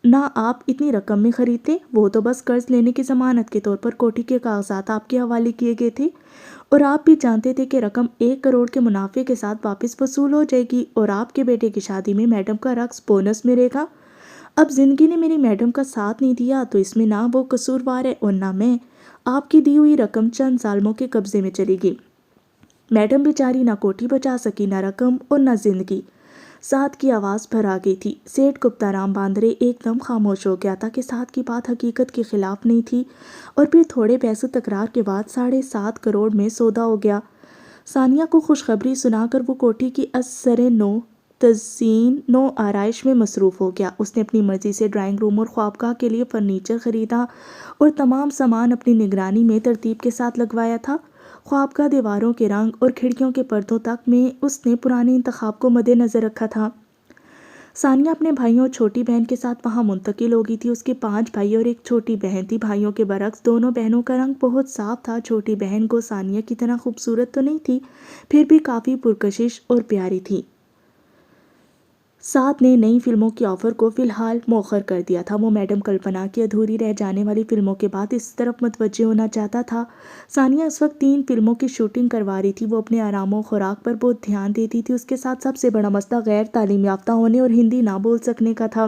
نہ آپ اتنی رقم میں خریدتے۔ وہ تو بس قرض لینے کی ضمانت کے طور پر کوٹھی کے کاغذات آپ کے حوالے کیے گئے تھے، اور آپ بھی جانتے تھے کہ رقم 1 کروڑ کے منافع کے ساتھ واپس وصول ہو جائے گی، اور آپ کے بیٹے کی شادی میں میڈم کا رقص بونس ملے گا۔ اب زندگی نے میری میڈم کا ساتھ نہیں دیا تو اس میں نہ وہ قصوروار ہے اور نہ میں۔ آپ کی دی ہوئی رقم چند ظالموں کے قبضے میں چلی گئی۔ میڈم بیچاری نہ کوٹھی بچا سکی، نہ رقم اور نہ زندگی۔ سعد کی آواز بھر آ گئی تھی۔ سیٹھ گپتا رام باندرے ایک دم خاموش ہو گیا تھا کہ سعد کی بات حقیقت کے خلاف نہیں تھی، اور پھر تھوڑے بحث و تکرار کے بعد 7.5 کروڑ میں سودا ہو گیا۔ ثانیہ کو خوشخبری سنا کر وہ کوٹھی کی از سر نو تزئین نو آرائش میں مصروف ہو گیا۔ اس نے اپنی مرضی سے ڈرائنگ روم اور خوابگاہ کے لیے فرنیچر خریدا اور تمام سامان اپنی نگرانی میں ترتیب کے ساتھ لگوایا تھا۔ خوابگاہ دیواروں کے رنگ اور کھڑکیوں کے پردوں تک میں اس نے پرانے انتخاب کو مد نظر رکھا تھا۔ ثانیہ اپنے بھائیوں اور چھوٹی بہن کے ساتھ وہاں منتقل ہو گئی تھی۔ اس کے 5 بھائی اور ایک چھوٹی بہن تھی۔ بھائیوں کے برعکس دونوں بہنوں کا رنگ بہت صاف تھا۔ چھوٹی بہن کو ثانیہ کی طرح خوبصورت تو نہیں تھی، پھر بھی کافی پرکشش اور پیاری تھی۔ سعد نے نئی فلموں کی آفر کو فی الحال مؤخر کر دیا تھا۔ وہ میڈم کلپنا کی ادھوری رہ جانے والی فلموں کے بعد اس طرف متوجہ ہونا چاہتا تھا۔ ثانیہ اس وقت 3 فلموں کی شوٹنگ کروا رہی تھی۔ وہ اپنے آرام و خوراک پر بہت دھیان دیتی تھی۔ اس کے ساتھ سب سے بڑا مسئلہ غیر تعلیم یافتہ ہونے اور ہندی نہ بول سکنے کا تھا۔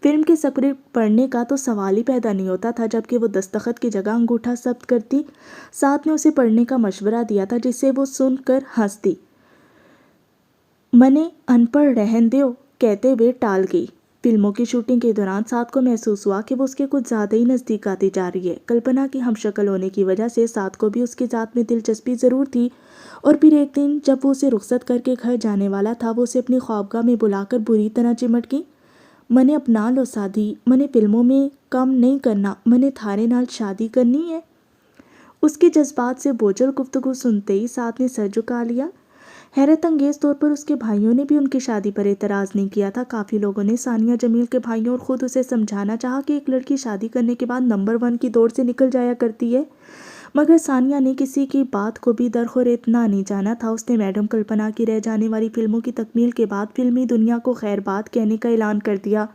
فلم کے سکرپٹ پڑھنے کا تو سوال ہی پیدا نہیں ہوتا تھا، جبکہ وہ دستخط کی جگہ انگوٹھا ثبت کرتی۔ سعد نے اسے پڑھنے کا مشورہ دیا تھا، جسے وہ سن کر ہنس دی۔ منے ان پڑھ رہن دیو کہتے ہوئے ٹال گئی۔ فلموں کی شوٹنگ کے دوران سعد کو محسوس ہوا کہ وہ اس کے کچھ زیادہ ہی نزدیک آتی جا رہی ہے۔ کلپنا کی ہم شکل ہونے کی وجہ سے سعد کو بھی اس کی ذات میں دلچسپی ضرور تھی، اور پھر ایک دن جب وہ اسے رخصت کر کے گھر جانے والا تھا، وہ اسے اپنی خوابگاہ میں بلا کر بری طرح چمٹ گئی۔ منے اپنا لو سادی، منے فلموں میں کم نہیں کرنا، منے تھارے نال شادی کرنی ہے۔ اس کے جذبات سے بوجھل گفتگو سنتے ہی سعد نے سر جھکا لیا۔ حیرت انگیز طور پر اس کے بھائیوں نے بھی ان کی شادی پر اعتراض نہیں کیا تھا۔ کافی لوگوں نے ثانیہ جمیل کے بھائیوں اور خود اسے سمجھانا چاہا کہ ایک لڑکی شادی کرنے کے بعد نمبر 1 کی دوڑ سے نکل جایا کرتی ہے، مگر ثانیہ نے کسی کی بات کو بھی درخور اتنا نہیں جانا تھا۔ اس نے میڈم کلپنا کی رہ جانے والی فلموں کی تکمیل کے بعد فلمی دنیا کو خیر بات کہنے کا اعلان کر دیا۔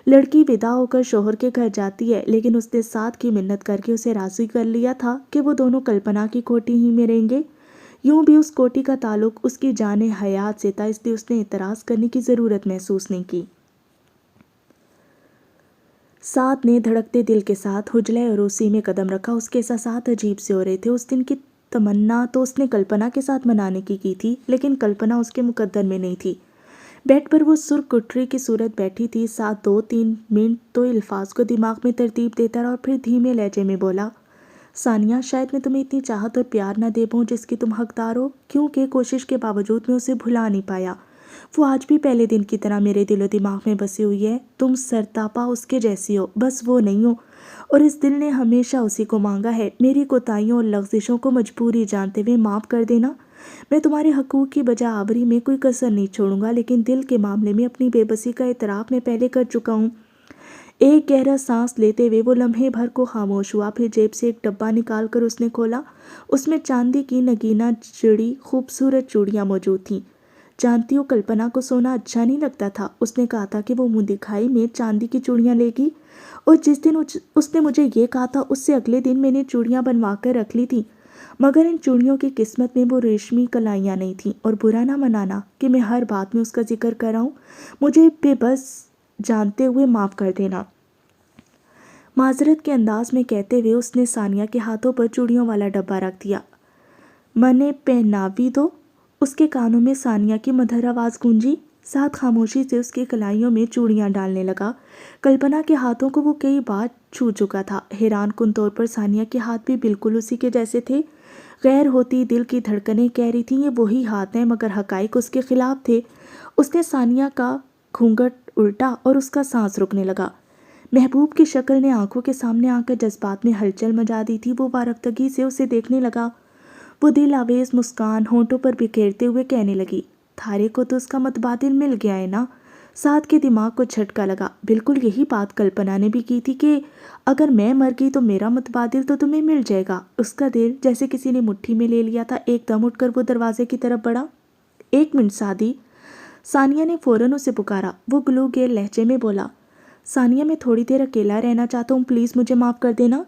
لڑکی ودا ہو کر شوہر کے گھر جاتی ہے، لیکن اس نے سعد کی منت کر کے اسے راضی کر لیا تھا کہ وہ دونوں کلپنا کی کوٹھی ہی میں رہیں گے۔ یوں بھی اس کوٹھی کا تعلق اس کی جان حیات سے تھا، اس لیے اس نے اعتراض کرنے کی ضرورت محسوس نہیں کی۔ سعد نے دھڑکتے دل کے ساتھ حجلے عروسی میں قدم رکھا۔ اس کے احساسات عجیب سے ہو رہے تھے۔ اس دن کی تمنا تو اس نے کلپنا کے ساتھ منانے کی تھی، لیکن کلپنا اس کے مقدر میں نہیں تھی۔ بیڈ پر وہ سرخ گٹری کی صورت بیٹھی تھی۔ سعد 2-3 منٹ تو الفاظ کو دماغ میں ترتیب دیتا رہا اور پھر دھیمے لہجے میں بولا، ثانیہ، شاید میں تمہیں اتنی چاہت اور پیار نہ دے پاؤں جس کی تم حقدار ہو، کیونکہ کوشش کے باوجود میں اسے بھلا نہیں پایا۔ وہ آج بھی پہلے دن کی طرح میرے دل و دماغ میں بسی ہوئی ہے۔ تم سرتاپا اس کے جیسی ہو، بس وہ نہیں ہو، اور اس دل نے ہمیشہ اسی کو مانگا ہے۔ میری کوتاہیوں اور لغزشوں کو مجبوری جانتے ہوئے معاف کر دینا۔ میں تمہارے حقوق کی بجا آوری میں کوئی کسر نہیں چھوڑوں گا، لیکن دل کے معاملے میں اپنی بے بسی کا اعتراف میں پہلے کر چکا ہوں۔ ایک گہرا سانس لیتے ہوئے وہ لمحے بھر کو خاموش ہوا، پھر جیب سے ایک ڈبہ نکال کر اس نے کھولا۔ اس میں چاندی کی نگینہ جڑی خوبصورت چوڑیاں موجود تھیں۔ جانتی ہو، کلپنا کو سونا اچھا نہیں لگتا تھا۔ اس نے کہا تھا کہ وہ منہ دکھائی میں چاندی کی چوڑیاں لے گی، اور جس دن اس نے مجھے یہ کہا تھا اس سے اگلے دن میں نے چوڑیاں بنوا کر رکھ لی تھیں، مگر ان چوڑیوں کی قسمت میں وہ ریشمی کلائیاں نہیں تھیں۔ اور برا نہ منانا کہ میں ہر بات میں اس کا ذکر کر رہا ہوں، مجھے بے بس جانتے ہوئے معاف کر دینا۔ معذرت کے انداز میں کہتے ہوئے اس نے ثانیہ کے ہاتھوں پر چوڑیوں والا ڈبہ رکھ دیا۔ منے پہناوی دو، اس کے کانوں میں ثانیہ کی مدھر آواز گونجی۔ ساتھ خاموشی سے اس کی کلائیوں میں چوڑیاں ڈالنے لگا۔ کلپنا کے ہاتھوں کو وہ کئی بار چھو چکا تھا۔ حیران کن طور پر ثانیہ کے ہاتھ بھی بالکل اسی کے جیسے تھے۔ غیر ہوتی دل کی دھڑکنیں کہہ رہی تھیں یہ وہی ہاتھ ہیں، مگر حقائق اس کے خلاف تھے۔ اس نے ثانیہ کا گھونگھٹ الٹا اور اس کا سانس رکنے لگا۔ محبوب کی شکل نے آنکھوں کے سامنے آ کر جذبات میں ہلچل مچا دی تھی۔ وہ وارفتگی سے اسے دیکھنے لگا۔ وہ دل آویز مسکان ہونٹوں پر بکھیرتے ہوئے کہنے لگی، تھارے کو تو اس کا متبادل مل گیا ہے نا؟ سعد کے دماغ کو جھٹکا لگا۔ بالکل یہی بات کلپنا نے بھی کی تھی کہ اگر میں مر گئی تو میرا متبادل تو تمہیں مل جائے گا۔ اس کا دل جیسے کسی نے مٹھی میں لے لیا تھا۔ ایک دم اٹھ کر وہ دروازے کی طرف بڑھا۔ 1 منٹ سعدی، ثانیہ نے فوراً اسے پکارا۔ وہ گلو گیر لہجے میں بولا، ثانیہ، میں تھوڑی دیر اکیلا رہنا چاہتا ہوں، پلیز مجھے معاف کر دینا۔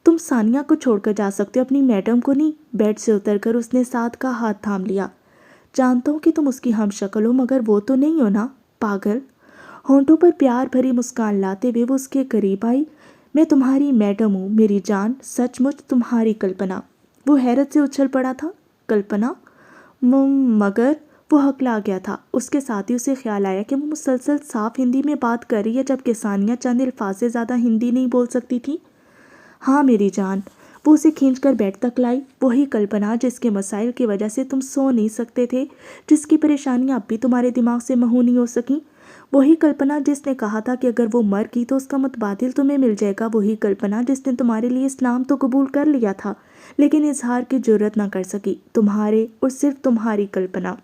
تم ثانیہ کو چھوڑ کر جا سکتے ہو، اپنی میڈم کو نہیں۔ بیڈ سے اتر کر اس نے سعد کا ہاتھ تھام لیا۔ جانتا ہوں کہ تم اس کی ہم شکل ہو، مگر وہ تو نہیں ہو نا، پاگل۔ ہونٹوں پر پیار بھری مسکان لاتے ہوئے وہ اس کے قریب آئی۔ میں تمہاری میڈم ہوں میری جان، سچ مچ تمہاری کلپنا۔ وہ حیرت سے اچھل پڑا تھا۔ کلپنا؟ مگر وہ ہکلا گیا تھا۔ اس کے ساتھ ہی اسے خیال آیا کہ وہ مسلسل صاف ہندی میں بات کر رہی ہے، جبکہ ثانیہ چند الفاظ سے زیادہ ہندی نہیں بول سکتی تھی۔ ہاں میری جان۔ وہ اسے کھینچ کر بیڈ تک لائی۔ وہی کلپنا جس کے مسائل کی وجہ سے تم سو نہیں سکتے تھے، جس کی پریشانیاں اب بھی تمہارے دماغ سے محو نہیں ہو سکیں۔ وہی کلپنا جس نے کہا تھا کہ اگر وہ مر گئی تو اس کا متبادل تمہیں مل جائے گا۔ وہی کلپنا جس نے تمہارے لیے اسلام تو قبول کر لیا تھا، لیکن اظہار کی جرت نہ کر سکی۔ تمہارے اور صرف تمہاری کلپنا۔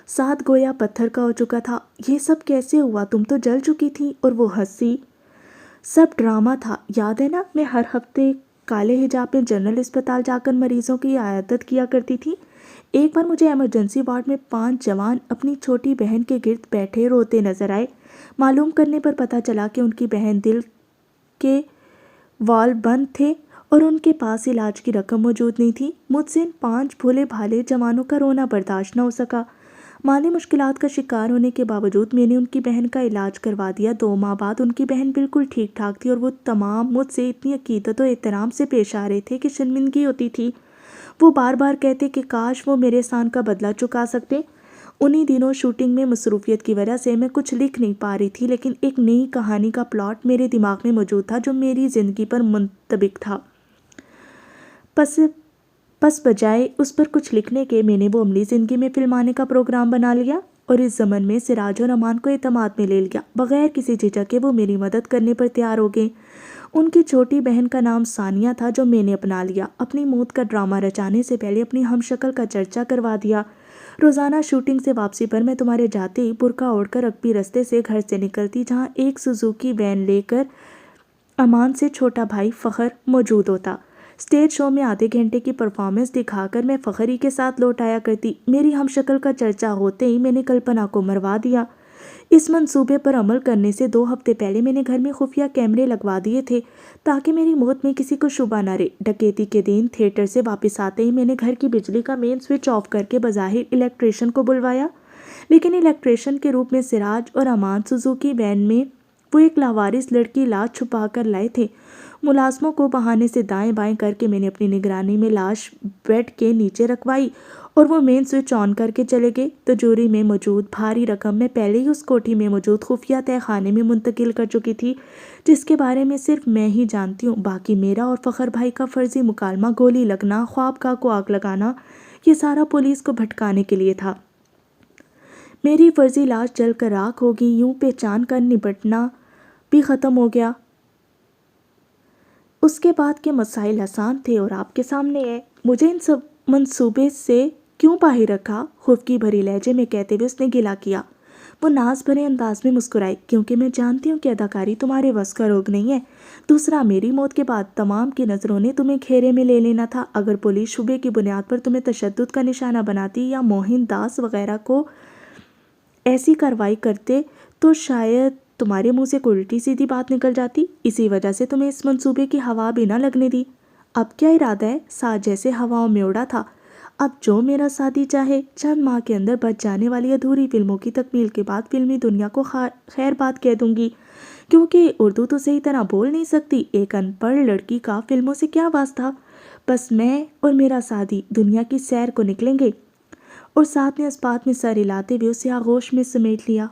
سعد گویا پتھر کا ہو چکا تھا۔ یہ سب کیسے ہوا؟ تم تو جل چکی تھی۔ اور وہ ہنسی۔ سب ڈرامہ تھا، یاد ہے نا؟ میں ہر ہفتے کالے حجاب میں جنرل اسپتال جا کر مریضوں کی عیادت کیا کرتی تھی۔ ایک بار مجھے ایمرجنسی وارڈ میں 5 جوان اپنی چھوٹی بہن کے گرد بیٹھے روتے نظر آئے۔ معلوم کرنے پر پتہ چلا کہ ان کی بہن دل کے والو بند تھے اور ان کے پاس علاج کی رقم موجود نہیں تھی۔ مجھ سے ان 5 بھولے بھالے جوانوں کا رونا برداشت نہ ہو سکا۔ مالی مشکلات کا شکار ہونے کے باوجود میں نے ان کی بہن کا علاج کروا دیا۔ 2 ماہ بعد ان کی بہن بالکل ٹھیک ٹھاک تھی، اور وہ تمام مجھ سے اتنی عقیدت و احترام سے پیش آ رہے تھے کہ شرمندگی ہوتی تھی۔ وہ بار بار کہتے کہ کاش وہ میرے احسان کا بدلہ چکا سکتے۔ انہی دنوں شوٹنگ میں مصروفیت کی وجہ سے میں کچھ لکھ نہیں پا رہی تھی، لیکن ایک نئی کہانی کا پلاٹ میرے دماغ میں موجود تھا جو میری زندگی پر منطبق تھا۔ پس بجائے اس پر کچھ لکھنے کے، میں نے وہ عملی زندگی میں فلمانے کا پروگرام بنا لیا اور اس ضمن میں سراج اور امان کو اعتماد میں لے لیا۔ بغیر کسی جھجک کے وہ میری مدد کرنے پر تیار ہو گئے۔ ان کی چھوٹی بہن کا نام ثانیہ تھا، جو میں نے اپنا لیا۔ اپنی موت کا ڈرامہ رچانے سے پہلے اپنی ہم شکل کا چرچا کروا دیا۔ روزانہ شوٹنگ سے واپسی پر میں تمہارے جاتے ہی برقع اوڑھ کر رکبی رستے سے گھر سے نکلتی، جہاں ایک سوزوکی وین لے کر امان سے چھوٹا بھائی فخر موجود ہوتا۔ اسٹیج شو میں آدھے گھنٹے کی پرفارمنس دکھا کر میں فخری کے ساتھ لوٹ آیا کرتی۔ میری ہم شکل کا چرچا ہوتے ہی میں نے کلپنا کو مروا دیا۔ اس منصوبے پر عمل کرنے سے 2 ہفتے پہلے میں نے گھر میں خفیہ کیمرے لگوا دیے تھے تاکہ میری موت میں کسی کو شبہ نہ رہے۔ ڈکیتی کے دن تھیٹر سے واپس آتے ہی میں نے گھر کی بجلی کا مین سوئچ آف کر کے بظاہر الیکٹریشین کو بلوایا، لیکن الیکٹریشین کے روپ میں سراج اور امان سوزوکی وین میں وہ ایک لاوارث لڑکی لاش چھپا کر لائے تھے۔ ملازموں کو بہانے سے دائیں بائیں کر کے میں نے اپنی نگرانی میں لاش بیڈ کے نیچے رکھوائی اور وہ مین سوئچ آن کر کے چلے گئے۔ تجوری میں موجود بھاری رقم میں پہلے ہی اس کوٹھی میں موجود خفیہ تہہ خانے میں منتقل کر چکی تھی، جس کے بارے میں صرف میں ہی جانتی ہوں۔ باقی میرا اور فخر بھائی کا فرضی مکالمہ، گولی لگنا، خوابگاہ کو آگ لگانا، یہ سارا پولیس کو بھٹکانے کے لیے تھا۔ میری فرضی لاش جل کر راکھ ہوگی، یوں پہچان کر نپٹنا بھی ختم ہو گیا۔ اس کے بعد کے مسائل آسان تھے اور آپ کے سامنے ہے۔ مجھے ان سب منصوبے سے کیوں باہر رکھا؟ خفگی بھری لہجے میں کہتے ہوئے اس نے گلا کیا۔ وہ ناز بھرے انداز میں مسکرائی۔ کیونکہ میں جانتی ہوں کہ اداکاری تمہارے بس کا روگ نہیں ہے۔ دوسرا، میری موت کے بعد تمام کی نظروں نے تمہیں گھیرے میں لے لینا تھا۔ اگر پولیس شبے کی بنیاد پر تمہیں تشدد کا نشانہ بناتی یا موہن داس وغیرہ کو ایسی کارروائی کرتے تو شاید تمہارے منہ سے کوئی الٹی سیدھی بات نکل جاتی۔ اسی وجہ سے تمہیں اس منصوبے کی ہوا بھی نہ لگنے دی۔ اب کیا ارادہ ہے؟ ساتھ جیسے ہواؤں میں اڑا تھا۔ اب جو میرا ساتھی چاہے، چند ماہ کے اندر بچ جانے والی ادھوری فلموں کی تکمیل کے بعد فلمی دنیا کو خیر بات کہہ دوں گی، کیونکہ اردو تو صحیح طرح بول نہیں سکتی۔ ایک ان پڑھ لڑکی کا فلموں سے کیا واسطہ؟ بس میں اور میرا ساتھی دنیا کی سیر کو نکلیں گے۔ اور ساتھ نے اس بات میں سر ہلاتے ہوئے اسے آغوش میں سمیٹ لیا۔